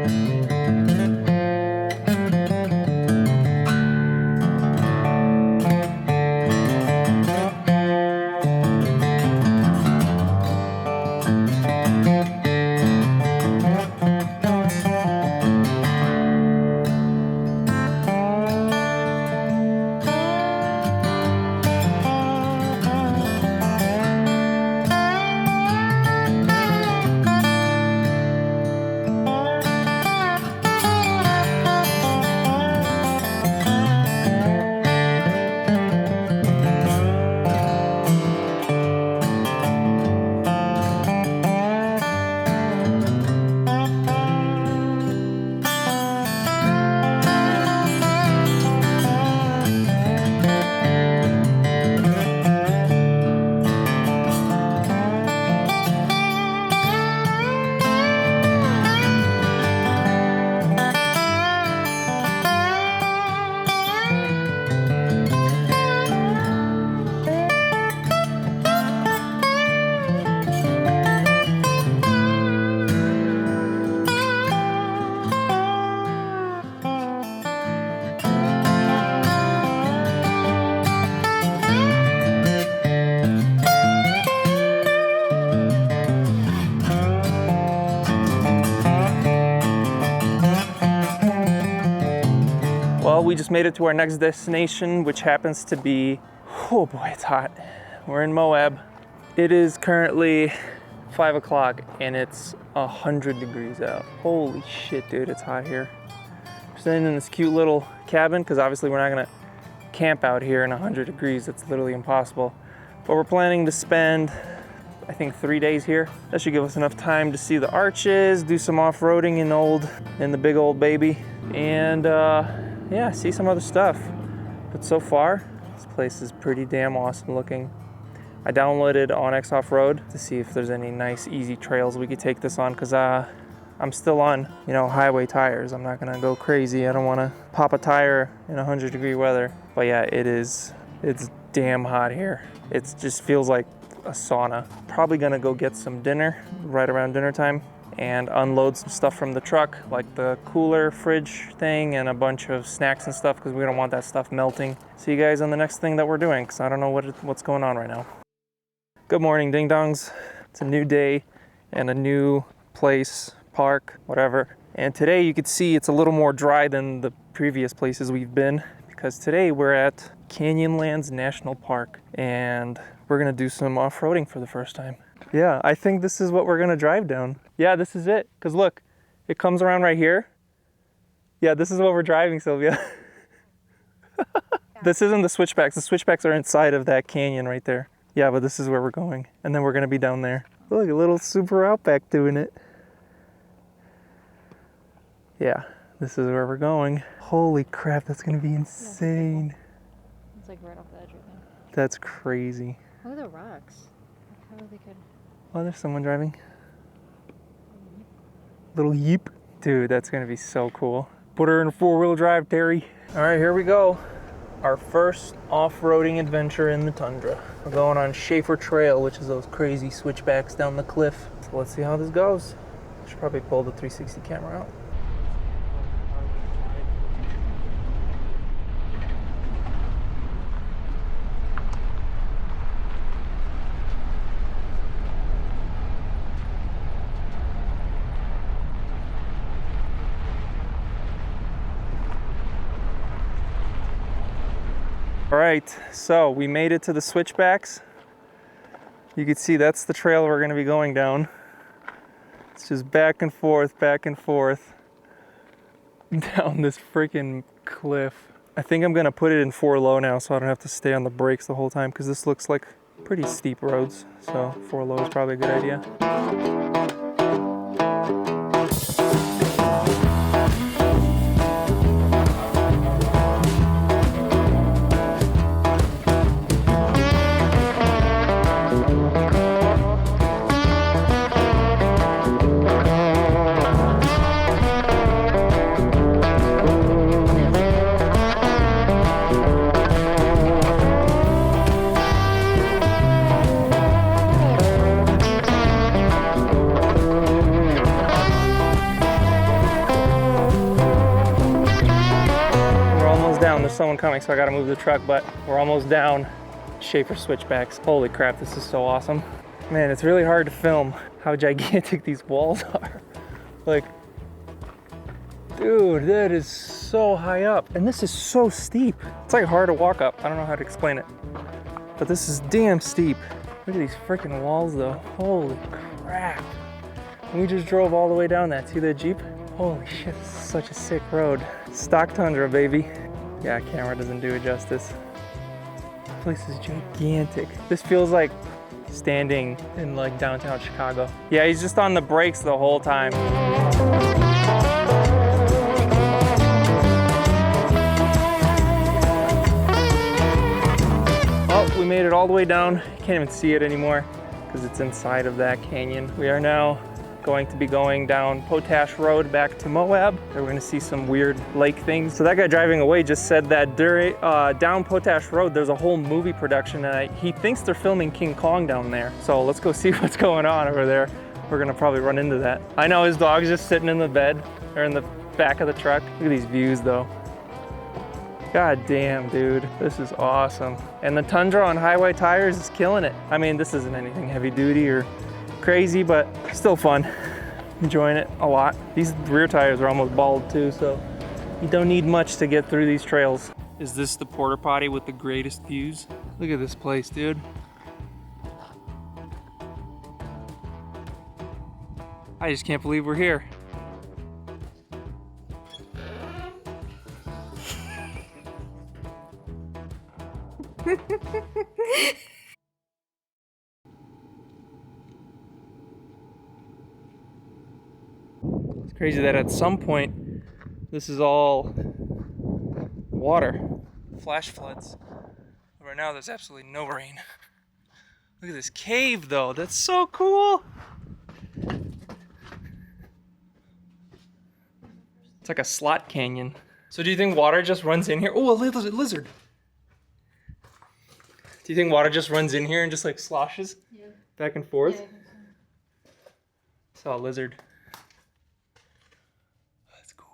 Well, we just made it to our next destination, which happens to be, oh boy, it's hot. We're in Moab. It is currently 5 o'clock and it's 100 degrees out. Holy shit, dude, it's hot here. We're staying in this cute little cabin because obviously we're not gonna camp out here in 100 degrees. It's literally impossible. But we're planning to spend, I think, 3 days here. That should give us enough time to see the arches, do some off-roading in the big old baby, and yeah, see some other stuff. But so far, this place is pretty damn awesome looking. I downloaded OnX Off-Road to see if there's any nice, easy trails we could take this on, because I'm still on, you know, highway tires. I'm not gonna go crazy. I don't wanna pop a tire in 100-degree weather. But yeah, it's damn hot here. It just feels like a sauna. Probably gonna go get some dinner right around dinner time and unload some stuff from the truck, like the cooler fridge thing and a bunch of snacks and stuff, because we don't want that stuff melting. See you guys on the next thing that we're doing, because I don't know what's going on right now. Good morning, ding dongs. It's a new day and a new place, park, whatever. And today you can see it's a little more dry than the previous places we've been, because today we're at Canyonlands National Park and we're gonna do some off-roading for the first time. Yeah, I think this is what we're gonna drive down. Yeah, this is it. Cause look, it comes around right here. Yeah, this is what we're driving, Sylvia. This isn't the switchbacks. The switchbacks are inside of that canyon right there. Yeah, but this is where we're going. And then we're gonna be down there. Look, a little Super Outback doing it. Yeah, this is where we're going. Holy crap, that's gonna be insane. It's like right off the edge, I think. That's crazy. Look at the rocks. How are they good? Oh, there's someone driving. Little Yeep. Dude, that's gonna be so cool. Put her in four-wheel drive, Terry. All right, here we go. Our first off-roading adventure in the tundra. We're going on Schaefer Trail, which is those crazy switchbacks down the cliff. So let's see how this goes. Should probably pull the 360 camera out. All right, so we made it to the switchbacks. You can see that's the trail we're gonna be going down. It's just back and forth down this freaking cliff. I think I'm gonna put it in 4 low now so I don't have to stay on the brakes the whole time, because this looks like pretty steep roads. So 4 low is probably a good idea. There's someone coming, so I gotta move the truck, but we're almost down Schaefer switchbacks. Holy crap, this is so awesome. Man, it's really hard to film how gigantic these walls are. Like, dude, that is so high up. And this is so steep. It's like hard to walk up. I don't know how to explain it, but this is damn steep. Look at these freaking walls though. Holy crap. And we just drove all the way down that. See that Jeep? Holy shit, this is such a sick road. Stock tundra, baby. Yeah, camera doesn't do it justice. This place is gigantic. This feels like standing in like downtown Chicago. Yeah, he's just on the brakes the whole time. Oh, we made it all the way down. Can't even see it anymore because it's inside of that canyon. We are now going to be going down Potash Road back to Moab. We're gonna see some weird lake things. So that guy driving away just said that down Potash Road, there's a whole movie production and he thinks they're filming King Kong down there. So let's go see what's going on over there. We're gonna probably run into that. I know his dog's just sitting in the bed or in the back of the truck. Look at these views though. God damn, dude, this is awesome. And the Tundra on highway tires is killing it. I mean, this isn't anything heavy duty or crazy, but still fun. Enjoying it a lot. These rear tires are almost bald too, so You don't need much to get through these trails. Is this the porta potty with the greatest views? Look at this place, dude. I just can't believe we're here. It's crazy that at some point this is all water, flash floods. Right now there's absolutely no rain. Look at this cave though, that's so cool. It's like a slot canyon. So do you think water just runs in here? Oh, a lizard. Do you think water just runs in here and just like sloshes back and forth? Yeah, saw a lizard. That's cool.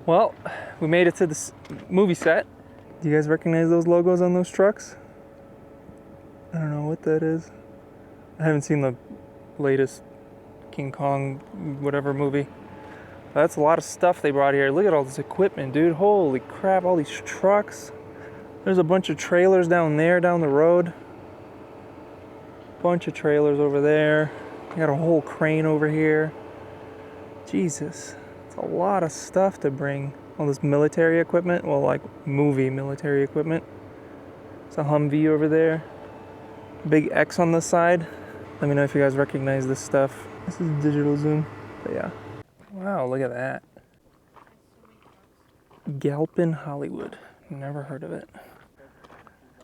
Well, we made it to the movie set. Do you guys recognize those logos on those trucks? I don't know what that is. I haven't seen the latest King Kong whatever movie. That's a lot of stuff they brought here. Look at all this equipment, dude. Holy crap, all these trucks. There's a bunch of trailers down there, down the road. Bunch of trailers over there. You got a whole crane over here. Jesus. A lot of stuff to bring. All this military equipment, well, like movie military equipment. It's a Humvee over there. Big X on the side. Let me know if you guys recognize this stuff. This is digital zoom, but yeah. Wow, look at that. Galpin Hollywood. Never heard of it.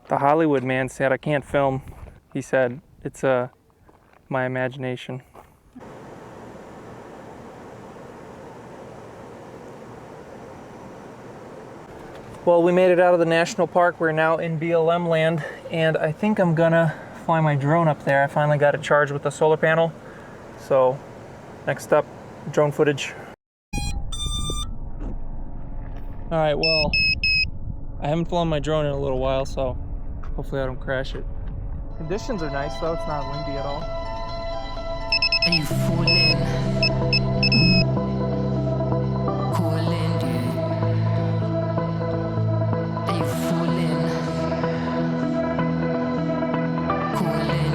The Hollywood man said I can't film. He said it's my imagination. Well, we made it out of the national park. We're now in BLM land, and I think I'm gonna fly my drone up there. I finally got it charged with the solar panel. So, next up, drone footage. All right, well, I haven't flown my drone in a little while, so hopefully I don't crash it. Conditions are nice though, it's not windy at all. Are you fooling? Calling you. Are you fooling? Calling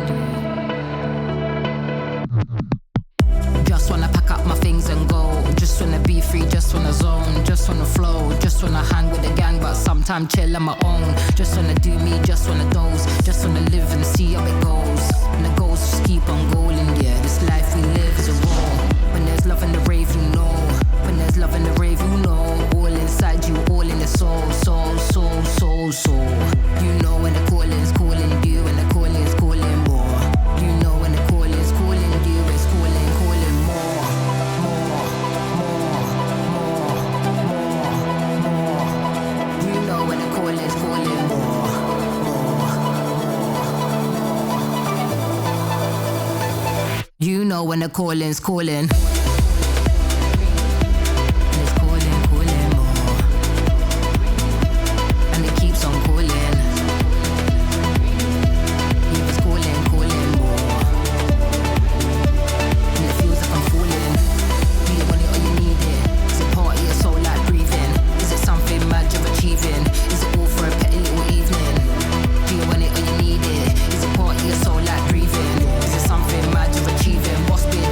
you. Just wanna pack up my things and go. Just wanna be free, just wanna zone. Just wanna flow, just wanna hang with the gang, but sometimes chill on my own. Just wanna do me, just wanna doze. Just wanna live and see how it goes. And the goals just keep on going, yeah. This life we live is a war. When there's love in the rave, you know. When there's love in the rave, you know. All inside you, all in the soul, soul, soul, soul, soul. You know when the calling's calling you, and the calling's calling more. You know when the calling's calling you, it's calling, calling more, more, more, more, more, more. You know when the calling's calling more, more, more. You know when the calling's calling.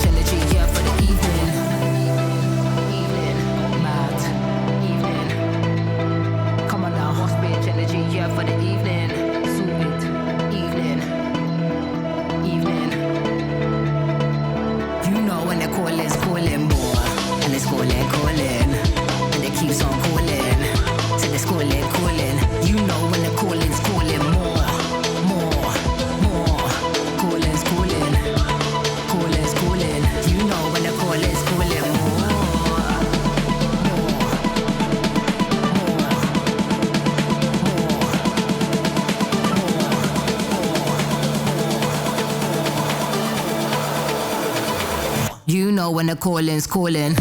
Energy, yeah, for the evening. know when the calling's calling.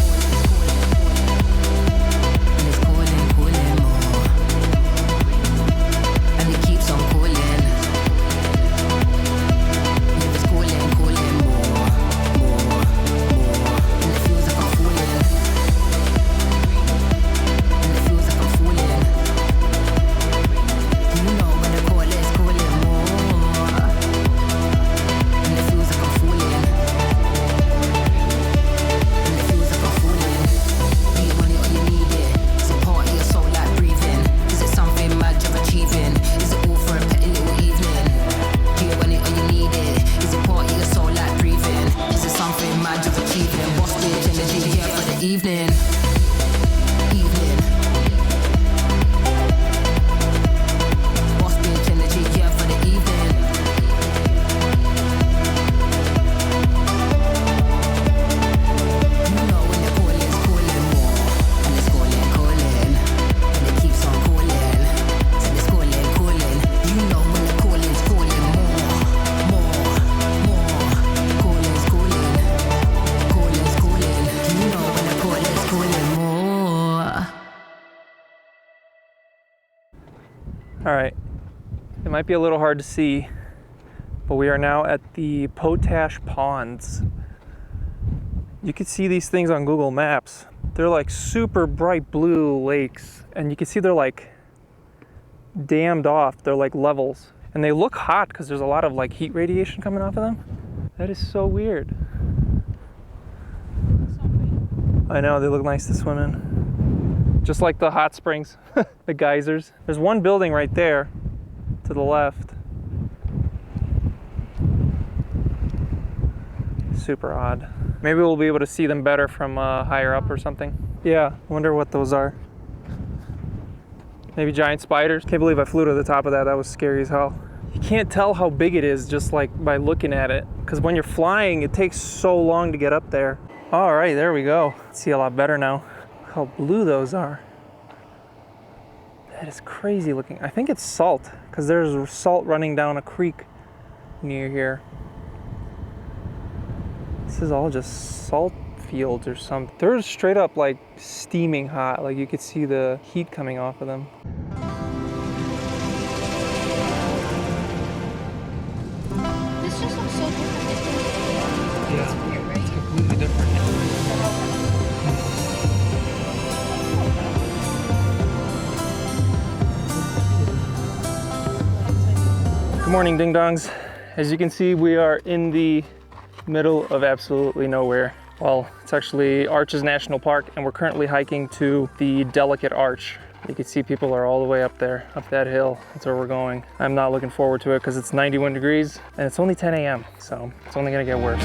Evening. Boss bitch energy, yeah, for the evening. You know when the calling's calling more, and it's calling, and it keeps on calling, and it's calling. You know when the calling's calling more, calling's calling. You know when the calling's calling more. All right, it might be a little hard to see, but we are now at the Potash Ponds. You can see these things on Google Maps. They're like super bright blue lakes, and you can see they're like dammed off. They're like levels, and they look hot because there's a lot of like heat radiation coming off of them. That is so weird. I know, they look nice to swim in. Just like the hot springs, the geysers. There's one building right there to the left. Super odd. Maybe we'll be able to see them better from higher up or something. Yeah, I wonder what those are. Maybe giant spiders. Can't believe I flew to the top of that. That was scary as hell. You can't tell how big it is just like by looking at it. Because when you're flying, it takes so long to get up there. All right, there we go. See a lot better now. Look how blue those are. That is crazy looking. I think it's salt, because there's salt running down a creek near here. This is all just salt fields or something. They're straight up like steaming hot. Like you could see the heat coming off of them. This just looks so different. Yeah, It's weird, right? it's completely different. Good morning, ding dongs. As you can see, we are in the middle of absolutely nowhere. Well, it's actually Arches National Park, and we're currently hiking to the Delicate Arch. You can see people are all the way up there, up that hill. That's where we're going. I'm not looking forward to it because it's 91 degrees and it's only 10 a.m. So it's only gonna get worse.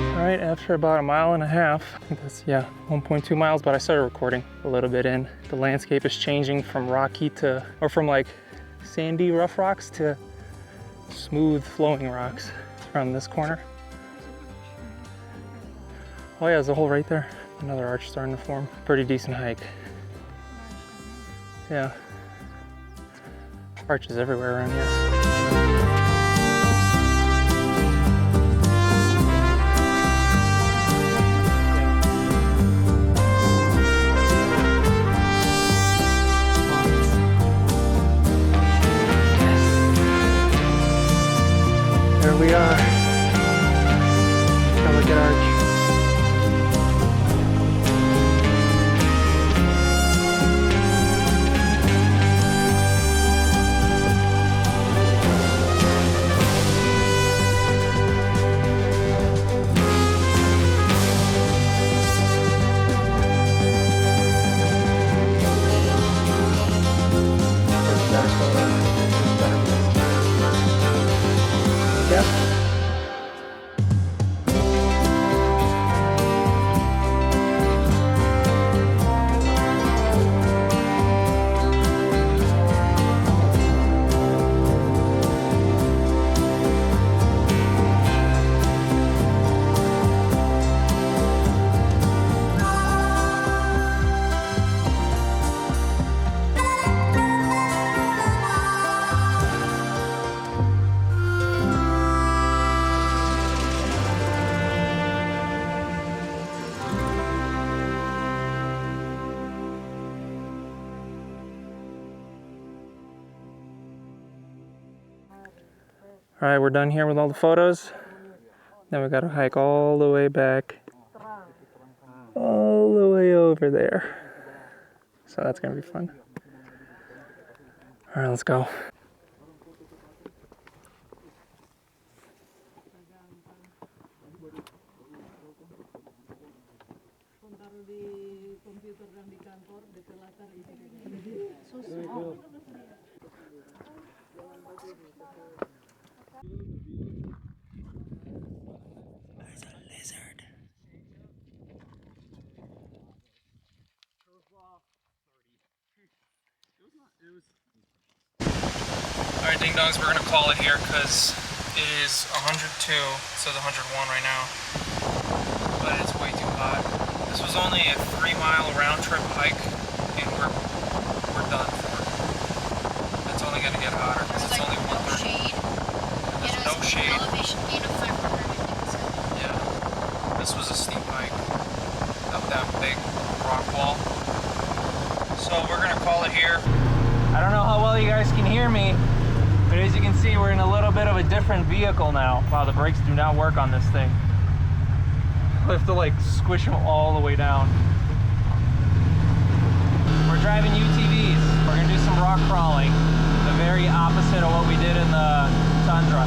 All right, after about a mile and a half, I think that's, 1.2 miles, but I started recording a little bit in. The landscape is changing from rocky to, or from like sandy rough rocks to smooth flowing rocks around this corner. Oh yeah, there's a hole right there. Another arch starting to form. Pretty decent hike. Yeah. Arches everywhere around here. There we are. Delicate Arch. All right, we're done here with all the photos. Now we gotta hike all the way back, all the way over there. So that's gonna be fun. All right, let's go. Alright, ding dongs, we're gonna call it here because it is 102. It says 101 right now, but it's way too hot. This was only a 3-mile round trip hike, and we're done for. It's only gonna get hotter because it's only 1:30. There's no shade. Elevation gain of 500. Yeah, this was a steep hike up that big rock wall. So we're gonna call it here. I don't know how well you guys can hear me, but as you can see, we're in a little bit of a different vehicle now. Wow, the brakes do not work on this thing. We have to like squish them all the way down. We're driving UTVs. We're gonna do some rock crawling, the very opposite of what we did in the tundra.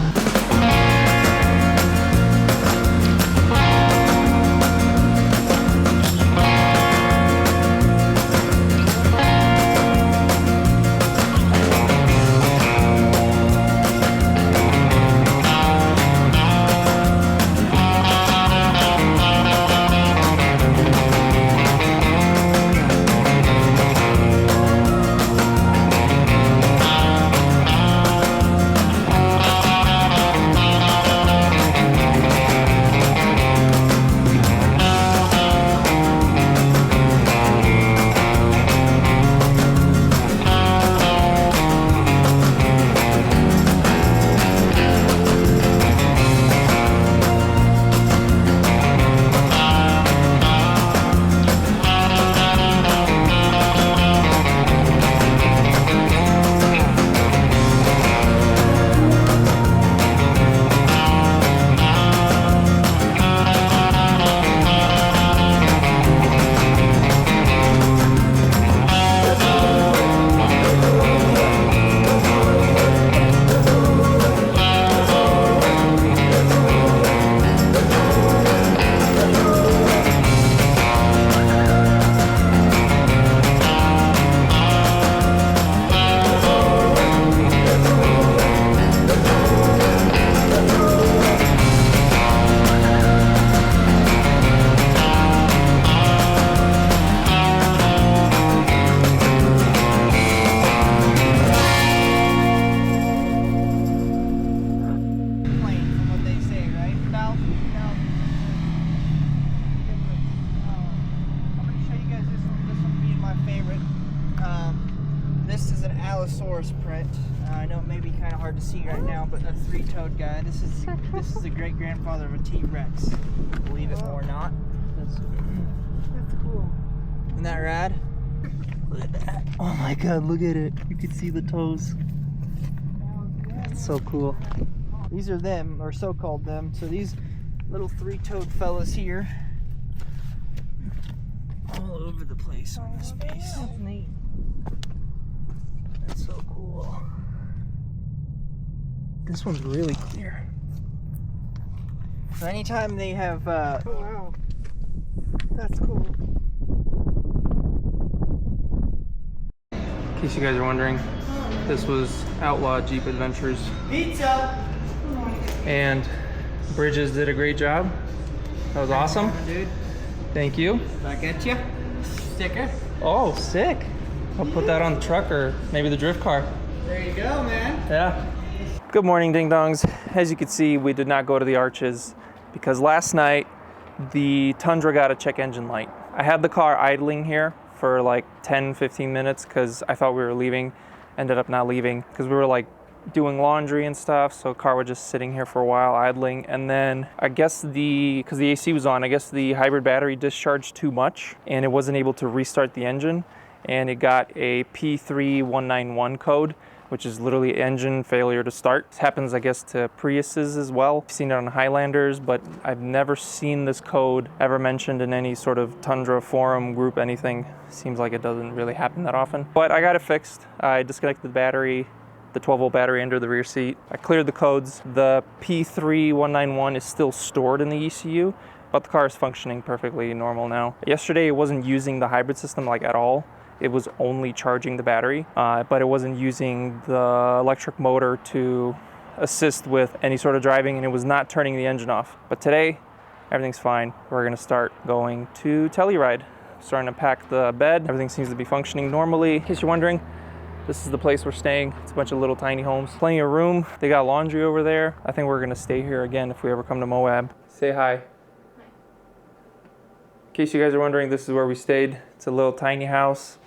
Print. I know it may be kind of hard to see right now, but a 3-toed guy. This is the great grandfather of a T-Rex. Believe it or not. That's cool. Isn't that rad? Look at that. Oh my god, look at it. You can see the toes. That's so cool. These are them, or so-called them. So these little 3-toed fellas here, all over the place on this piece. That's neat. That's so cool. This one's really clear. So anytime they have, oh wow, that's cool. In case you guys are wondering, this was Outlaw Jeep Adventures. Pizza! And Bridges did a great job. That was awesome. Dude. Thank you. Back at you. Sticker. Oh, sick. I'll put that on the truck or maybe the drift car. There you go, man. Yeah. Good morning, ding dongs. As you can see, we did not go to the Arches because last night the Tundra got a check engine light. I had the car idling here for like 10-15 minutes because I thought we were leaving. Ended up not leaving because we were like doing laundry and stuff, so the car was just sitting here for a while idling. And then I guess because the AC was on, I guess the hybrid battery discharged too much and it wasn't able to restart the engine, and it got a P3191 code which is literally engine failure to start. This happens, I guess, to Priuses as well. I've seen it on Highlanders, but I've never seen this code ever mentioned in any sort of Tundra forum group, anything. Seems like it doesn't really happen that often. But I got it fixed. I disconnected the battery, the 12-volt battery under the rear seat. I cleared the codes. The P3191 is still stored in the ECU, but the car is functioning perfectly normal now. Yesterday, it wasn't using the hybrid system like at all. It was only charging the battery, but it wasn't using the electric motor to assist with any sort of driving, and it was not turning the engine off. But today, everything's fine. We're gonna start going to Telluride. Starting to pack the bed. Everything seems to be functioning normally. In case you're wondering, this is the place we're staying. It's a bunch of little tiny homes. Plenty of room. They got laundry over there. I think we're gonna stay here again if we ever come to Moab. Say hi. In case you guys are wondering, this is where we stayed. It's a little tiny house.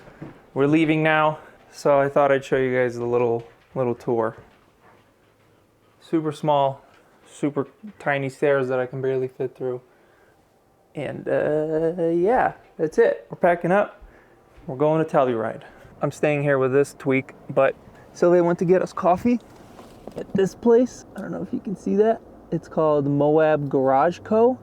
We're leaving now, so I thought I'd show you guys a little tour. Super small, super tiny stairs that I can barely fit through. And yeah, that's it. We're packing up. We're going to Telluride. I'm staying here with this tweak, but Sylvia went to get us coffee at this place. I don't know if you can see that. It's called Moab Garage Co.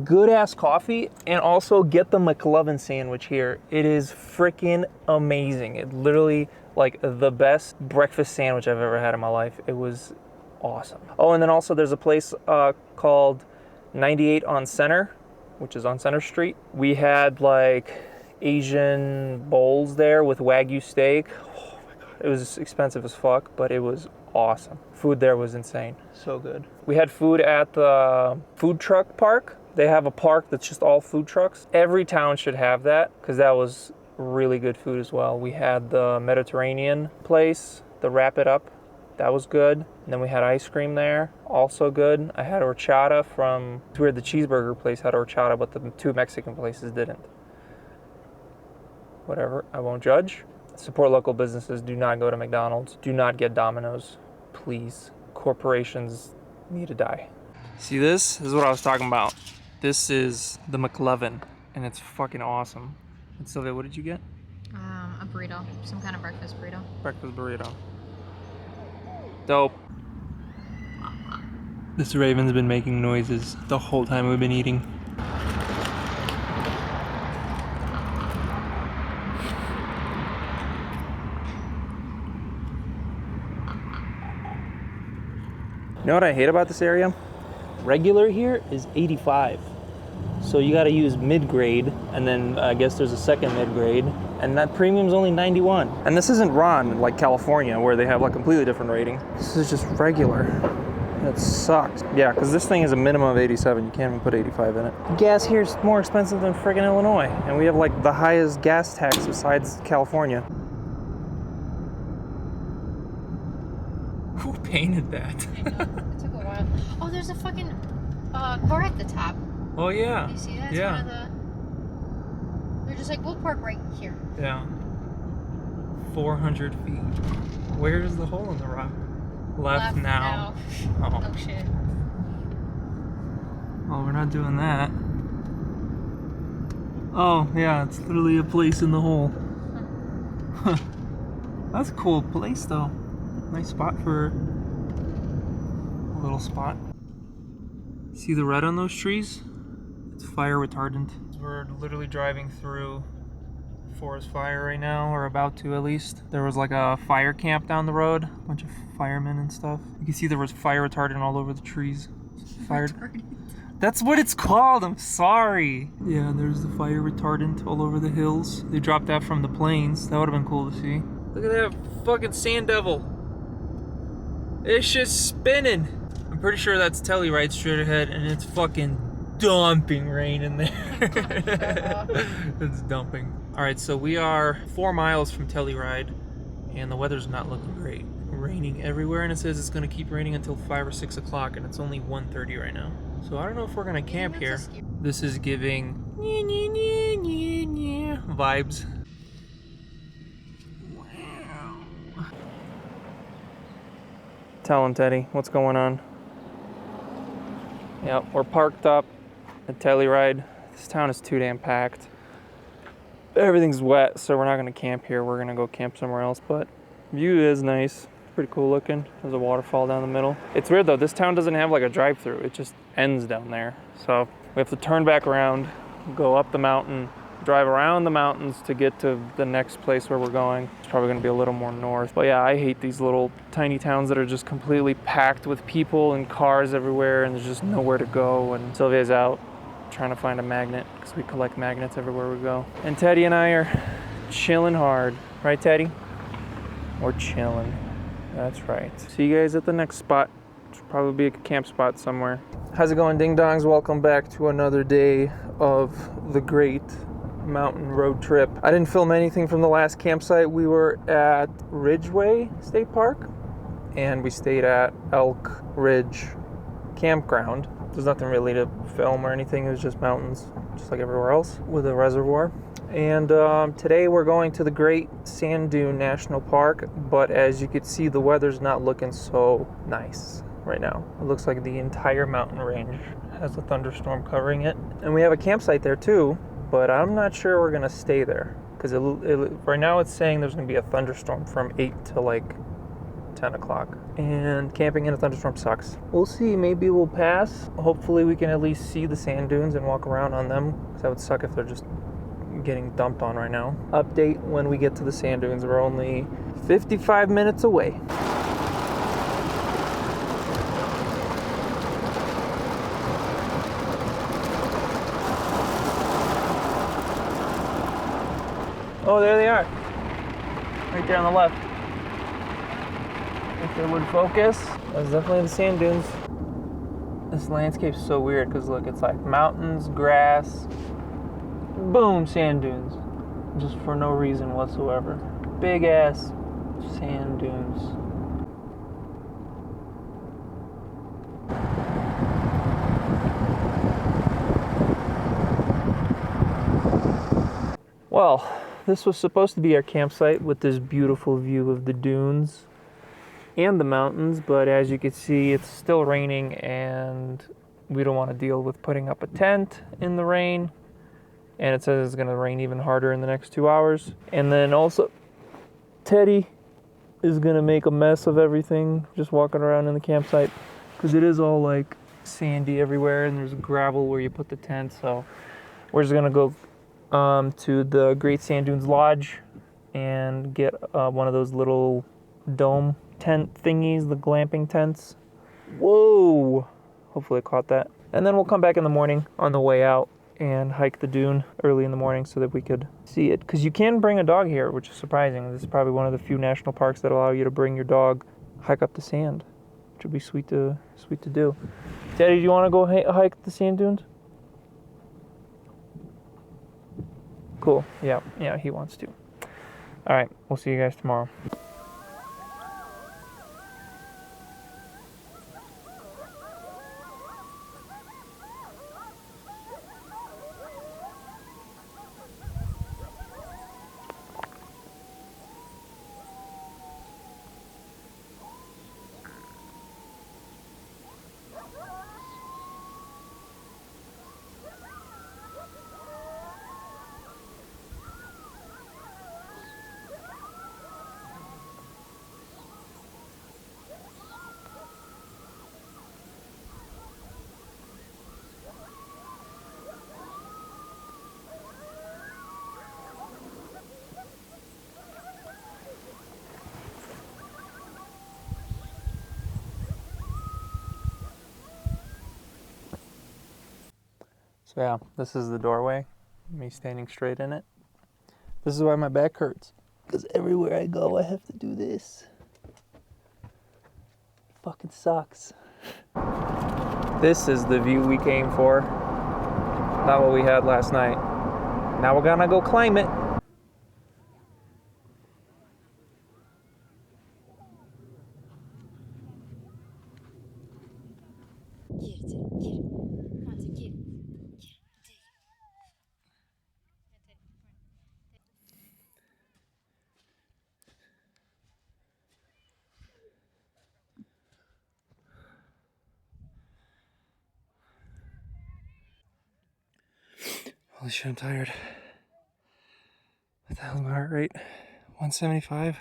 Good ass coffee, and also get the McLovin sandwich here. It is freaking amazing. It literally like the best breakfast sandwich I've ever had in my life. It was awesome. Oh, and then also there's a place called 98 on Center, which is on Center Street. We had like Asian bowls there with Wagyu steak. Oh my God, it was expensive as fuck, but it was awesome. Food there was insane, so good. We had food at the food truck park. They have a park that's just all food trucks. Every town should have that because that was really good food as well. We had the Mediterranean place, the Wrap It Up. That was good. And then we had ice cream there, also good. I had horchata from where the cheeseburger place had horchata, but the two Mexican places didn't. Whatever, I won't judge. Support local businesses. Do not go to McDonald's. Do not get Domino's, please. Corporations need to die. See, this is what I was talking about. This is the McLovin, and it's fucking awesome. And Sylvia, what did you get? A burrito, some kind of breakfast burrito. Breakfast burrito. Dope. This raven's been making noises the whole time we've been eating. You know what I hate about this area? Regular here is 85. So you gotta use mid-grade, and then I guess there's a second mid-grade, and that premium's only 91. And this isn't Ron, like California, where they have like completely different rating. This is just regular. That sucks. Yeah, because this thing is a minimum of 87. You can't even put 85 in it. Gas here is more expensive than friggin' Illinois, and we have like the highest gas tax besides California. Who painted that? I know, it took a while. Oh, there's a fucking car at the top. Oh yeah. Do you see that? It's Yeah. one of the... They're just like, we'll park right here. Yeah. 400 feet. Where's the hole in the rock? Left now. Oh. Oh shit. Well, we're not doing that. Oh yeah, it's literally a place in the hole. Huh. That's a cool place though. Nice spot for a little spot. See the red on those trees? It's fire retardant. We're literally driving through forest fire right now, or about to at least. There was like a fire camp down the road, a bunch of firemen and stuff. You can see there was fire retardant all over the trees. Fire retardant. That's what it's called, I'm sorry. Yeah, there's the fire retardant all over the hills. They dropped that from the planes. That would have been cool to see. Look at that fucking sand devil. It's just spinning. I'm pretty sure that's Telluride straight ahead, and it's fucking dumping rain in there. It's dumping. All right, so we are 4 miles from Telluride, and the weather's not looking great. Raining everywhere, and it says it's gonna keep raining until 5 or 6 o'clock, and it's only 1:30 right now. So I don't know if we're gonna camp here. This is giving vibes. Tell him, Teddy, what's going on? Yep, we're parked up at Telluride. This town is too damn packed. Everything's wet, so we're not gonna camp here. We're gonna go camp somewhere else, but View is nice. Pretty cool looking. There's a waterfall down the middle. It's weird though, this town doesn't have like a drive-through. It just ends down there. So we have to turn back around, go up the mountain, drive around the mountains to get to the next place where we're going. It's probably gonna be a little more north. But yeah, I hate these little tiny towns that are just completely packed with people and cars everywhere and there's just nowhere to go. And Sylvia's out trying to find a magnet because we collect magnets everywhere we go. And Teddy and I are chilling hard. Right, Teddy? We're chilling. That's right. See you guys at the next spot. Should probably be a camp spot somewhere. How's it going, ding dongs? Welcome back to another day of the great mountain road trip. I didn't film anything from the last campsite. We were at Ridgeway State Park and we stayed at Elk Ridge Campground. There's nothing really to film or anything. It was just mountains, just like everywhere else, with a reservoir. And today we're going to the Great Sand Dune National Park, but as you can see, the weather's not looking so nice right now. It looks like the entire mountain range has a thunderstorm covering it. And we have a campsite there too, but I'm not sure we're gonna stay there because right now it's saying there's gonna be a thunderstorm from 8 to like 10 o'clock. And camping in a thunderstorm sucks. We'll see, maybe we'll pass. Hopefully we can at least see the sand dunes and walk around on them, because that would suck if they're just getting dumped on right now. Update when we get to the sand dunes. We're only 55 minutes away. Oh, there they are. Right there on the left. If it would focus, that's definitely the sand dunes. This landscape's so weird because look, it's like mountains, grass, boom, sand dunes. Just for no reason whatsoever. Big ass sand dunes. Well, this was supposed to be our campsite with this beautiful view of the dunes and the mountains, but as you can see, it's still raining and we don't want to deal with putting up a tent in the rain. And it says it's going to rain even harder in the next 2 hours. And then also, Teddy is going to make a mess of everything just walking around in the campsite because it is all like sandy everywhere and there's gravel where you put the tent. So we're just going to go to the Great Sand Dunes Lodge and get one of those little dome tent thingies, the glamping tents. Whoa! Hopefully I caught that. And then we'll come back in the morning on the way out and hike the dune early in the morning so that we could see it. Because you can bring a dog here, which is surprising. This is probably one of the few national parks that allow you to bring your dog hike up the sand, which would be sweet to do. Daddy, do you want to go hike the sand dunes? Cool. Yeah, he wants to. All right, we'll see you guys tomorrow. So yeah, this is the doorway, me standing straight in it. This is why my back hurts, because everywhere I go I have to do this. Fucking sucks. This is the view we came for, not what we had last night. Now we're gonna go climb it. Holy shit, I'm tired. What the hell is my heart rate? 175?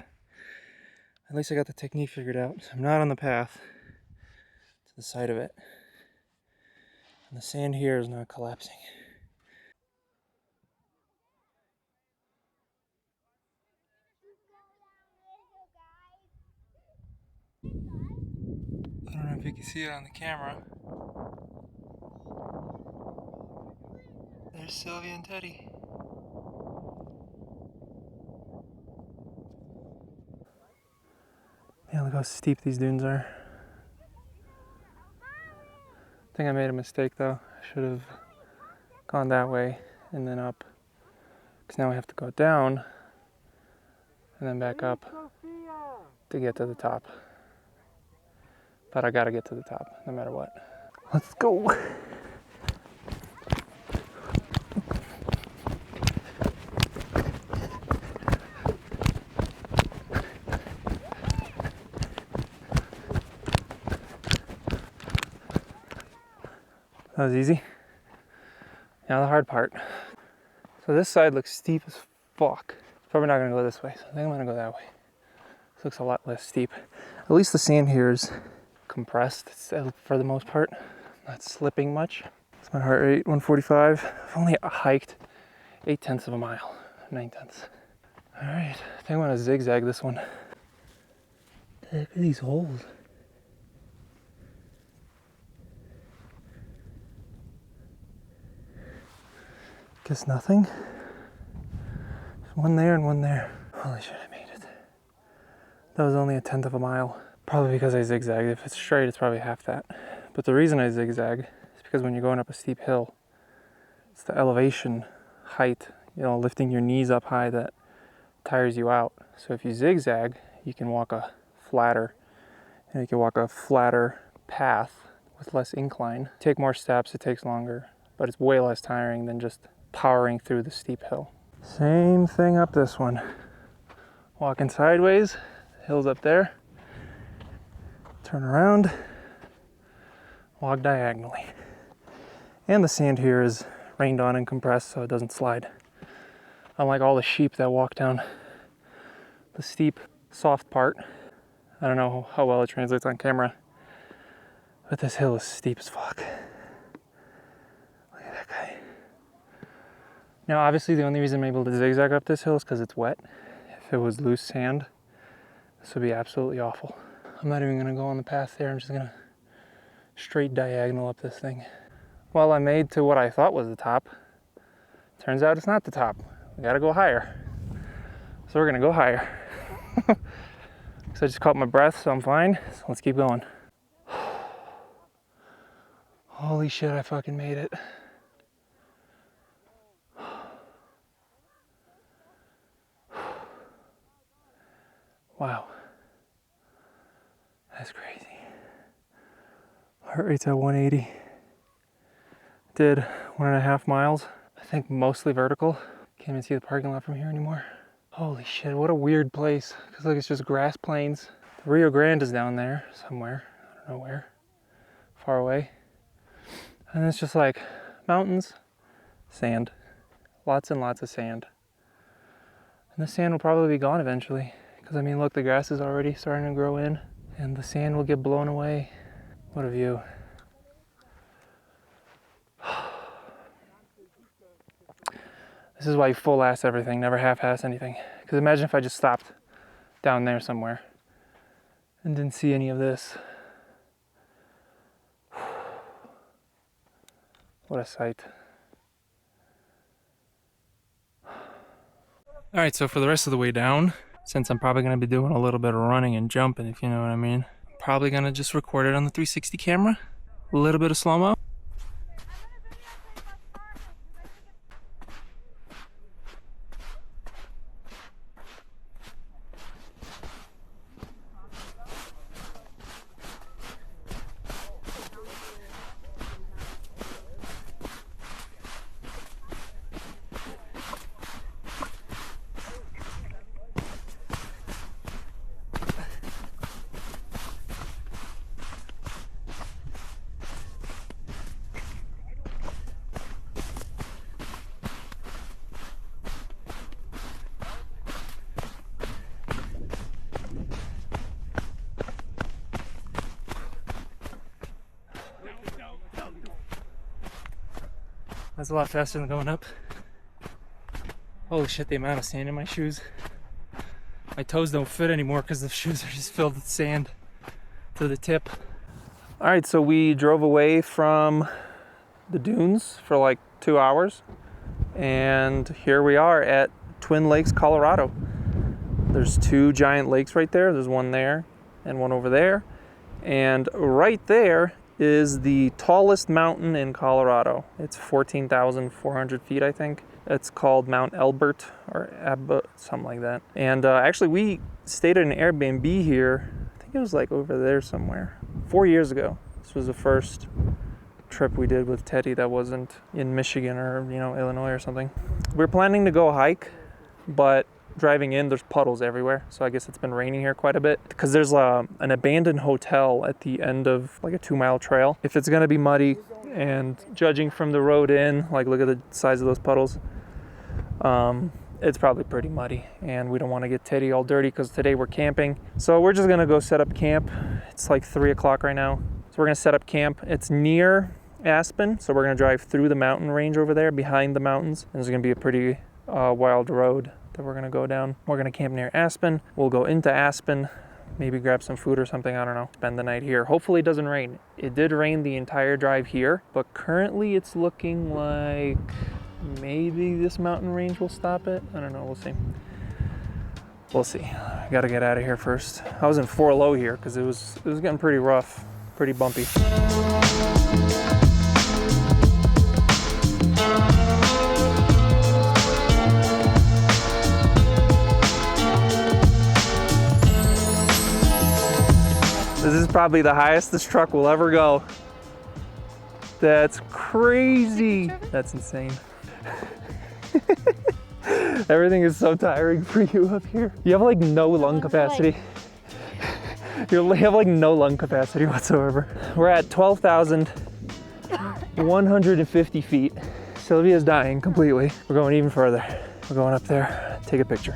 At least I got the technique figured out. I'm not on the path to the side of it. And the sand here is not collapsing. I don't know if you can see it on the camera. There's Sylvia and Teddy. Yeah, look how steep these dunes are. I think I made a mistake though. I should have gone that way and then up. Because now I have to go down and then back up to get to the top. But I gotta get to the top no matter what. Let's go. That was easy. Now the hard part. So this side looks steep as fuck. Probably not gonna go this way, so I think I'm gonna go that way. This looks a lot less steep. At least the sand here is compressed for the most part. Not slipping much. It's my heart rate, 145. I've only hiked 8/10 of a mile, 9/10. All right, I think I'm gonna zigzag this one. Look at these holes. Guess nothing. There's one there and one there. Holy shit, I made it. That was only 1/10 of a mile. Probably because I zigzagged. If it's straight, it's probably half that. But the reason I zigzag is because when you're going up a steep hill, it's the elevation, height, you know, lifting your knees up high that tires you out. So if you zigzag, you can walk a flatter, and you can walk a flatter path with less incline. Take more steps, it takes longer, but it's way less tiring than just powering through the steep hill. Same thing up this one. Walking sideways, the hill's up there. Turn around, walk diagonally. And the sand here is rained on and compressed so it doesn't slide. Unlike all the sheep that walk down the steep, soft part. I don't know how well it translates on camera, but this hill is steep as fuck. Look at that guy. Now, obviously, the only reason I'm able to zigzag up this hill is because it's wet. If it was loose sand, this would be absolutely awful. I'm not even gonna go on the path there. I'm just gonna straight diagonal up this thing. Well, I made to what I thought was the top. Turns out it's not the top. We gotta go higher. So we're gonna go higher. So I just caught my breath, so I'm fine. So let's keep going. Holy shit, I fucking made it. Wow. That's crazy. Heart rate's at 180. Did 1.5 miles. I think mostly vertical. Can't even see the parking lot from here anymore. Holy shit, what a weird place. Feels like it's just grass plains. The Rio Grande is down there somewhere. I don't know where. Far away. And it's just like mountains, sand. Lots and lots of sand. And the sand will probably be gone eventually. Because I mean, look, the grass is already starting to grow in. And the sand will get blown away. What a view. This is why you full ass everything, never half ass anything. Because imagine if I just stopped down there somewhere and didn't see any of this. What a sight. All right, so for the rest of the way down, since I'm probably going to be doing a little bit of running and jumping, if you know what I mean, I'm probably going to just record it on the 360 camera, a little bit of slow-mo. That's a lot faster than going up. Holy shit, the amount of sand in my shoes. My toes don't fit anymore because the shoes are just filled with sand to the tip. All right, so we drove away from the dunes for like 2 hours. And here we are at Twin Lakes, Colorado. There's 2 giant lakes right there. There's one there and one over there. And right there is the tallest mountain in Colorado. It's 14,400 feet, I think. It's called Mount Elbert or Abbott, something like that. And actually we stayed at an Airbnb here. I think it was like over there somewhere. 4 years ago. This was the first trip we did with Teddy that wasn't in Michigan or, you know, Illinois or something. We're planning to go hike, but driving in, there's puddles everywhere. So I guess it's been raining here quite a bit because there's an abandoned hotel at the end of like a 2-mile trail. If it's gonna be muddy, and judging from the road in, like look at the size of those puddles, it's probably pretty muddy and we don't want to get Teddy all dirty because today we're camping. So we're just gonna go set up camp. It's like 3 o'clock right now. So we're gonna set up camp. It's near Aspen, so we're gonna drive through the mountain range over there behind the mountains. And there's gonna be a pretty wild road that we're gonna go down. We're gonna camp near Aspen. We'll go into Aspen, maybe grab some food or something, I don't know. Spend the night here. Hopefully it doesn't rain. It did rain the entire drive here, but currently it's looking like maybe this mountain range will stop it. I don't know, we'll see. We'll see. I gotta get out of here first. I was in 4 low here because it was getting pretty rough, pretty bumpy. This is probably the highest this truck will ever go. That's crazy. That's insane. Everything is so tiring for you up here. You have like no lung capacity. You have like no lung capacity whatsoever. We're at 12,150 feet. Sylvia's dying completely. We're going even further. We're going up there, take a picture.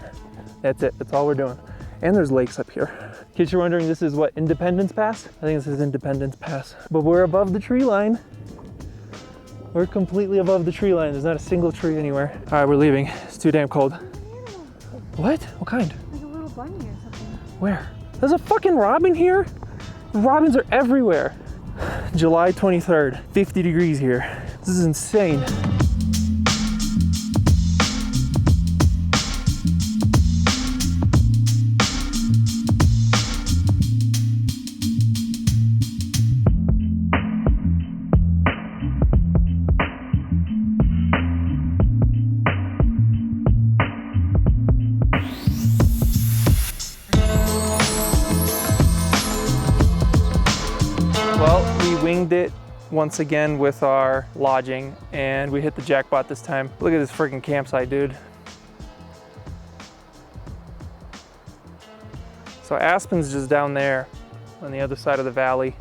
That's it, that's all we're doing. And there's lakes up here. In case you're wondering, this is what, Independence Pass? I think this is Independence Pass. But we're above the tree line. We're completely above the tree line. There's not a single tree anywhere. All right, we're leaving. It's too damn cold. What? What kind? Like a little bunny or something. Where? There's a fucking robin here? Robins are everywhere. July 23rd, 50 degrees here. This is insane. It once again with our lodging and we hit the jackpot this time. Look at this freaking campsite, dude. So Aspen's just down there on the other side of the valley.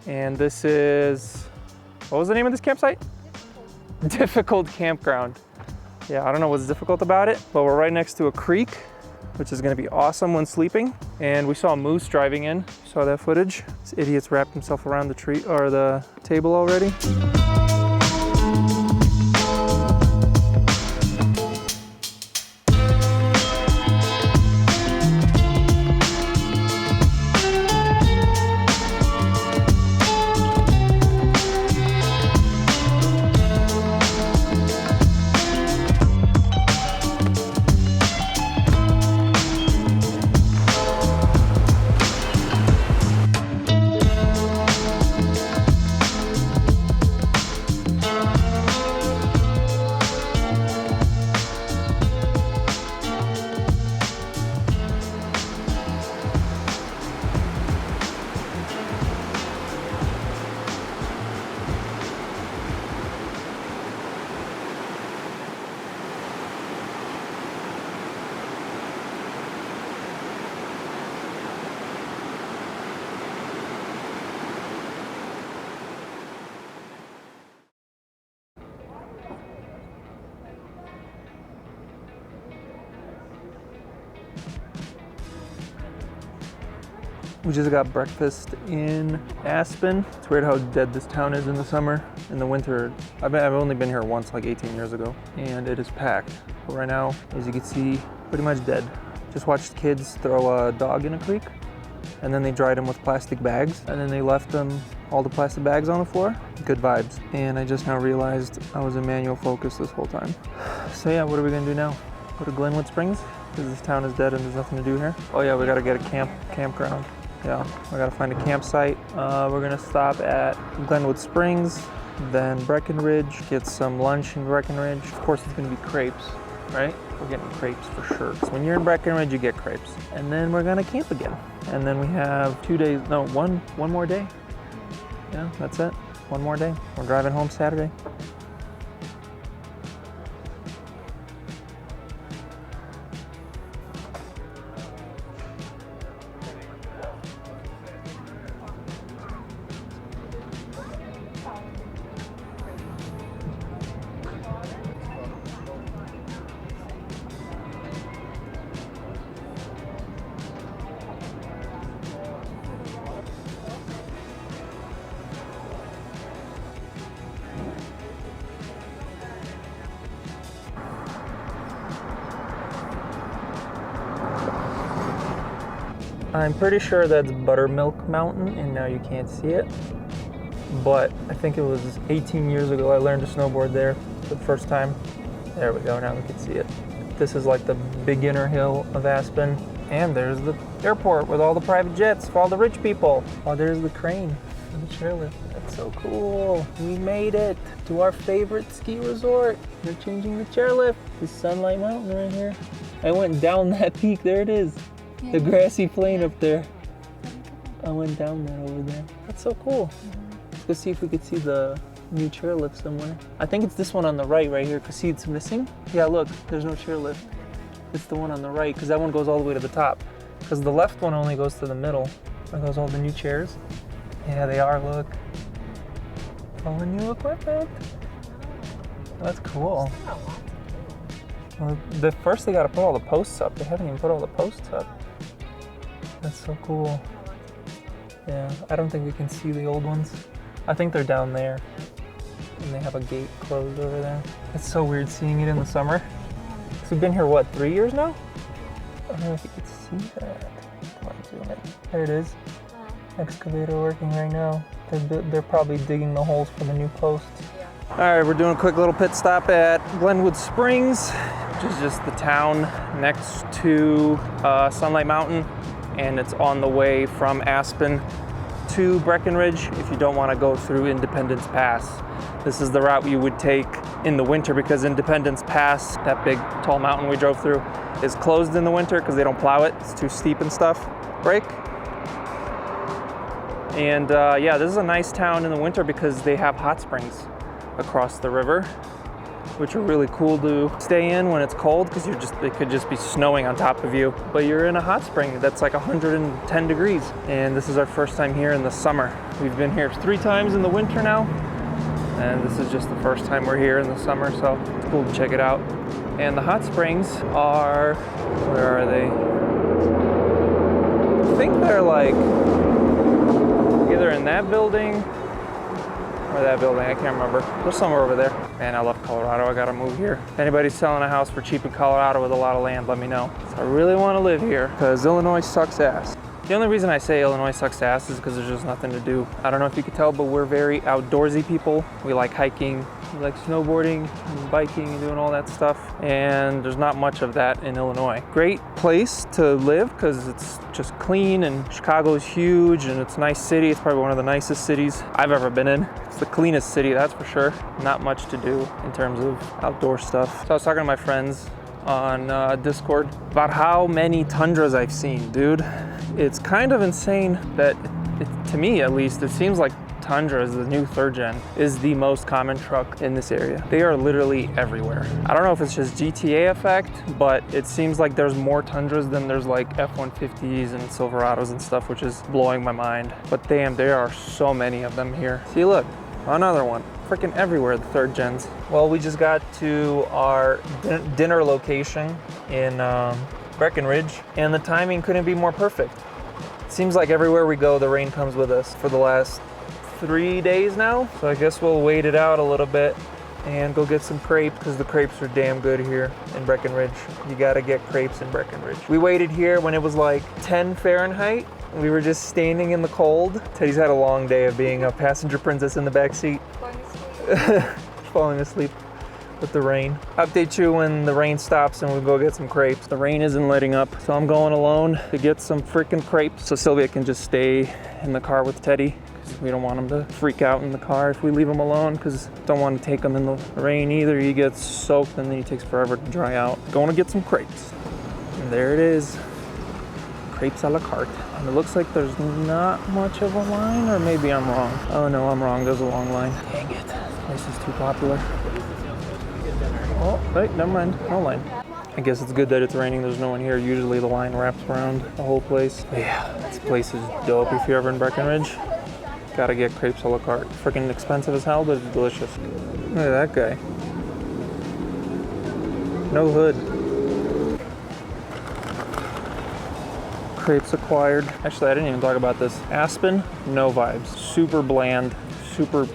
And this is, what was the name of this campsite? Difficult Campground. Yeah, I don't know what's difficult about it, but we're right next to a creek, which is gonna be awesome when sleeping. And we saw a moose driving in. Saw that footage. This idiot's wrapped himself around the tree or the table already. We just got breakfast in Aspen. It's weird how dead this town is in the summer. In the winter, I've only been here once, like 18 years ago, and it is packed. But right now, as you can see, pretty much dead. Just watched kids throw a dog in a creek, and then they dried him with plastic bags, and then they left them all the plastic bags on the floor. Good vibes. And I just now realized I was in manual focus this whole time. So yeah, what are we gonna do now? Go to Glenwood Springs? Because this town is dead and there's nothing to do here. Oh yeah, we gotta get a campground. Yeah, we gotta find a campsite. We're gonna stop at Glenwood Springs, then Breckenridge, get some lunch in Breckenridge. Of course, it's gonna be crepes, right? We're getting crepes for sure. So when you're in Breckenridge, you get crepes. And then we're gonna camp again. And then we have one more day. Yeah, that's it. One more day. We're driving home Saturday. I'm pretty sure that's Buttermilk Mountain, and now you can't see it. But I think it was 18 years ago I learned to snowboard there for the first time. There we go, now we can see it. This is like the beginner hill of Aspen. And there's the airport with all the private jets for all the rich people. Oh, there's the crane and the chairlift. That's so cool. We made it to our favorite ski resort. They're changing the chairlift. This Sunlight Mountain right here. I went down that peak, there it is. The grassy plain up there. I went down that over there. That's so cool. Let's go see if we could see the new chairlift somewhere. I think it's this one on the right here, because see it's missing? Yeah, look, there's no chairlift. It's the one on the right, because that one goes all the way to the top. Because the left one only goes to the middle. Are those all the new chairs? Yeah, they are, look. All the new equipment. That's cool. Well, first they gotta put all the posts up. They haven't even put all the posts up. That's so cool. Yeah, I don't think we can see the old ones. I think they're down there. And they have a gate closed over there. It's so weird seeing it in the summer. So we've been here, what, 3 years now? I don't know if you can see that. Come on, zoom in. There it is. Excavator working right now. They're probably digging the holes for the new posts. All right, we're doing a quick little pit stop at Glenwood Springs, which is just the town next to Sunlight Mountain. And it's on the way from Aspen to Breckenridge if you don't want to go through Independence Pass. This is the route you would take in the winter because Independence Pass, that big tall mountain we drove through, is closed in the winter because they don't plow it. It's too steep and stuff. Break. And yeah, this is a nice town in the winter because they have hot springs across the river, which are really cool to stay in when it's cold because it could just be snowing on top of you. But you're in a hot spring that's like 110 degrees. And this is our first time here in the summer. We've been here 3 times in the winter now. And this is just the first time we're here in the summer, so it's cool to check it out. And the hot springs are, where are they? I think they're like either in that building or that building, I can't remember. They're somewhere over there. Man, I love Colorado, I gotta move here. If anybody's selling a house for cheap in Colorado with a lot of land, let me know. So I really wanna live here because Illinois sucks ass. The only reason I say Illinois sucks ass is because there's just nothing to do. I don't know if you could tell, but we're very outdoorsy people. We like hiking, we like snowboarding, and biking, and doing all that stuff. And there's not much of that in Illinois. Great place to live because it's just clean, and Chicago is huge, and it's a nice city. It's probably one of the nicest cities I've ever been in. It's the cleanest city, that's for sure. Not much to do in terms of outdoor stuff. So I was talking to my friends on Discord about how many tundras I've seen, dude. It's kind of insane that, to me at least, it seems like Tundra, the new 3rd gen, is the most common truck in this area. They are literally everywhere. I don't know if it's just GTA effect, but it seems like there's more Tundras than there's like F-150s and Silverados and stuff, which is blowing my mind. But damn, there are so many of them here. See, look, another one. Freaking everywhere, the 3rd gens. Well, we just got to our dinner location in Breckenridge, and the timing couldn't be more perfect. Seems like everywhere we go, the rain comes with us for the last 3 days now. So I guess we'll wait it out a little bit and go get some crepes, because the crepes are damn good here in Breckenridge. You gotta get crepes in Breckenridge. We waited here when it was like 10 Fahrenheit. We were just standing in the cold. Teddy's had a long day of being a passenger princess in the back seat. Falling asleep with the rain. Update you when the rain stops and we'll go get some crepes. The rain isn't letting up, so I'm going alone to get some freaking crepes so Sylvia can just stay in the car with Teddy. We don't want him to freak out in the car if we leave him alone, because don't want to take him in the rain either. He gets soaked and then he takes forever to dry out. Going to get some crepes. And there it is. Crepes a la carte. And it looks like there's not much of a line, or maybe I'm wrong. Oh no, I'm wrong. There's a long line. Dang it. This is too popular. Oh, wait, never mind. No line. I guess it's good that it's raining. There's no one here. Usually the line wraps around the whole place. But yeah, this place is dope if you're ever in Breckenridge. Gotta get crepes a la carte. Freaking expensive as hell, but it's delicious. Look at that guy. No hood. Crepes acquired. Actually, I didn't even talk about this. Aspen, no vibes. Super bland, super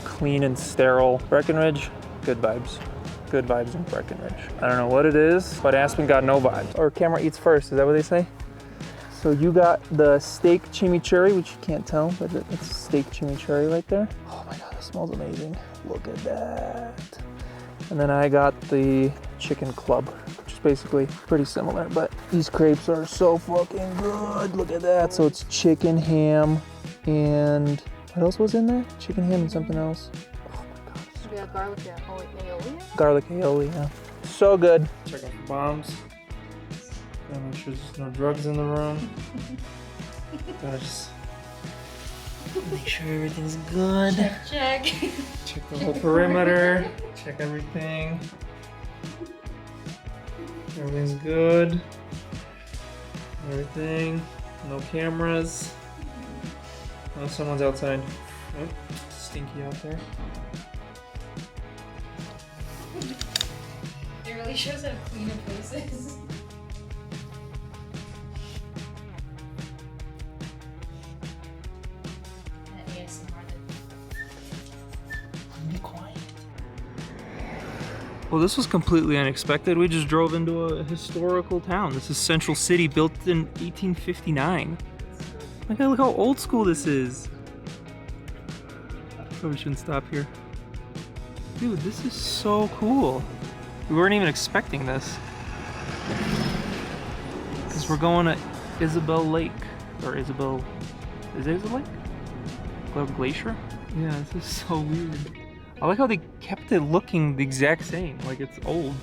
clean and sterile. Breckenridge, good vibes. Good vibes in Breckenridge. I don't know what it is, but Aspen got no vibes. Or camera eats first, is that what they say? So you got the steak chimichurri, which you can't tell, but it's steak chimichurri right there. Oh my God, it smells amazing. Look at that. And then I got the chicken club, which is basically pretty similar, but these crepes are so fucking good. Look at that. So it's chicken, ham, and what else was in there? Chicken, ham, and something else. Oh my God. We got garlic aioli. Garlic aioli, yeah. So good. Check out the bombs. Gotta make sure there's no drugs in the room. Gotta just make sure everything's good. Check. Check the whole perimeter. Check everything. Everything's good. Everything. No cameras. Oh, someone's outside. Oh, stinky out there. It really shows how clean a place is. Be quiet. Well, this was completely unexpected. We just drove into a historical town. This is Central City, built in 1859. Look how old school this is. Probably shouldn't stop here. Dude, this is so cool. We weren't even expecting this. Because we're going to Isabel Lake. Or Isabel... Is it Isabel Lake? Glacier? Yeah, this is so weird. I like how they kept it looking the exact same, like it's old.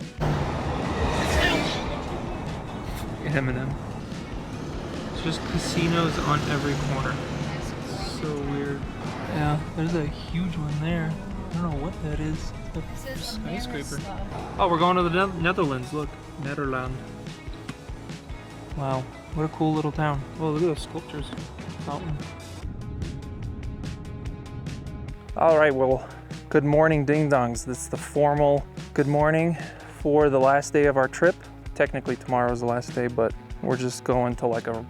Eminem. It's just casinos on every corner. It's so weird. Yeah, there's a huge one there. I don't know what that is. A skyscraper. Oh, we're going to the Netherlands. Look, Netherland. Wow, what a cool little town. Oh, look at those sculptures. Fountain. All right, well, good morning, ding dongs. This is the formal good morning for the last day of our trip. Technically tomorrow is the last day, but we're just going to like a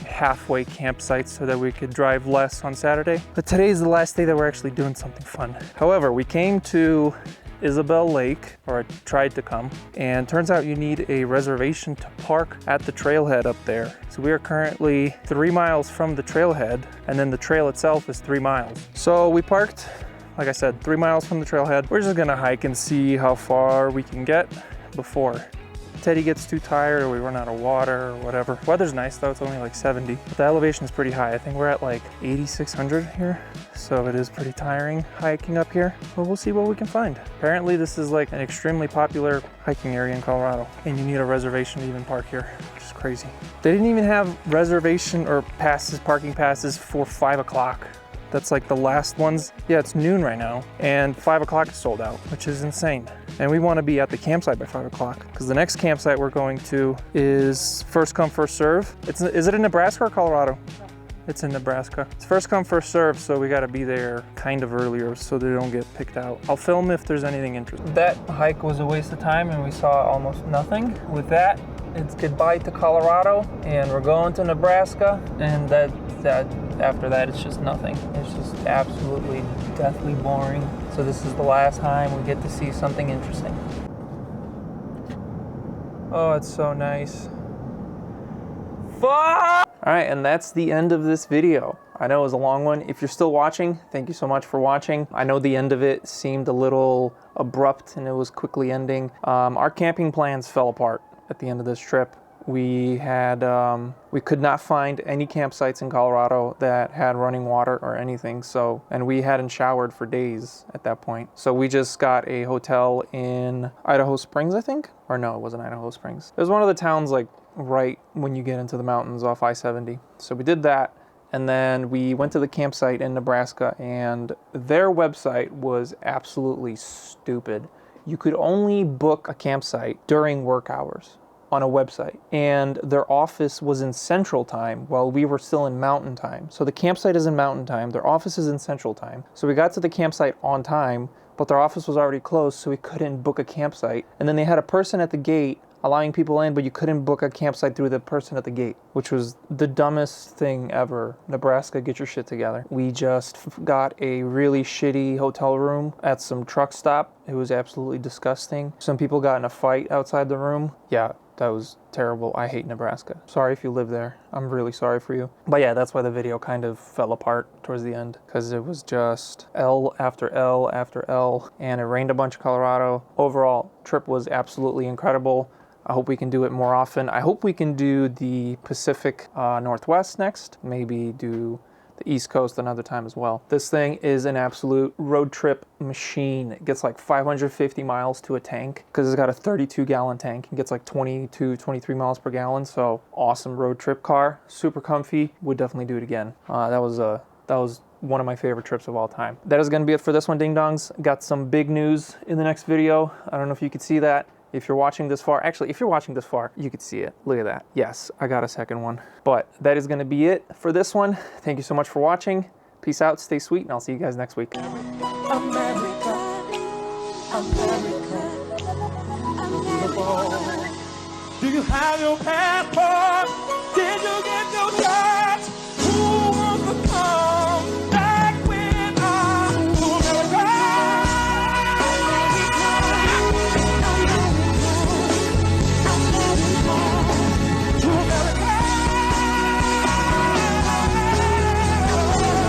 halfway campsite so that we could drive less on Saturday. But today is the last day that we're actually doing something fun. However, we came to Isabel Lake, or I tried to come, and turns out you need a reservation to park at the trailhead up there. So we are currently 3 miles from the trailhead, and then the trail itself is 3 miles. So we parked, like I said, 3 miles from the trailhead. We're just gonna hike and see how far we can get before Teddy gets too tired or we run out of water or whatever. Weather's nice though, it's only like 70. But the elevation is pretty high. I think we're at like 8,600 here. So it is pretty tiring hiking up here, but we'll see what we can find. Apparently this is like an extremely popular hiking area in Colorado, and you need a reservation to even park here, which is crazy. They didn't even have reservation or passes, parking passes for 5 o'clock. That's like the last ones. Yeah, it's noon right now, and 5 o'clock is sold out, which is insane. And we want to be at the campsite by 5 o'clock because the next campsite we're going to is first come, first serve. Is it in Nebraska or Colorado? It's in Nebraska. It's first come, first serve, so we got to be there kind of earlier so they don't get picked out. I'll film if there's anything interesting. That hike was a waste of time and we saw almost nothing. With that, It's goodbye to Colorado, and we're going to Nebraska, and that after that, it's just nothing. It's just absolutely deathly boring. So this is the last time we get to see something interesting. Oh, it's so nice. Fuck! All right, and that's the end of this video. I know it was a long one. If you're still watching, thank you so much for watching. I know the end of it seemed a little abrupt and it was quickly ending. Our camping plans fell apart at the end of this trip. We could not find any campsites in Colorado that had running water or anything. So, and we hadn't showered for days at that point. So we just got a hotel in Idaho Springs, I think. Or no, it wasn't Idaho Springs. It was one of the towns like right when you get into the mountains off I-70. So we did that. And then we went to the campsite in Nebraska, and their website was absolutely stupid. You could only book a campsite during work hours on a website, and their office was in Central Time while we were still in Mountain Time. So the campsite is in Mountain Time, their office is in Central Time. So we got to the campsite on time, but their office was already closed, so we couldn't book a campsite. And then they had a person at the gate allowing people in, but you couldn't book a campsite through the person at the gate, which was the dumbest thing ever. Nebraska, get your shit together. We just got a really shitty hotel room at some truck stop. It was absolutely disgusting. Some people got in a fight outside the room. Yeah, that was terrible. I hate Nebraska. Sorry if you live there. I'm really sorry for you. But yeah, that's why the video kind of fell apart towards the end, because it was just L after L after L, and it rained a bunch of Colorado. Overall, trip was absolutely incredible. I hope we can do it more often. I hope we can do the Pacific Northwest next. Maybe do the East Coast another time as well. This thing is an absolute road trip machine. It gets like 550 miles to a tank because it's got a 32-gallon tank. It gets like 22, 23 miles per gallon. So awesome road trip car. Super comfy. Would definitely do it again. That was one of my favorite trips of all time. That is going to be it for this one, Ding Dongs. Got some big news in the next video. I don't know if you could see that. If you're watching this far, actually, if you're watching this far, you could see it. Look at that. Yes, I got a second one. But that is going to be it for this one. Thank you so much for watching. Peace out, stay sweet, and I'll see you guys next week. America, America. Do you have your passport? Did you get your driver's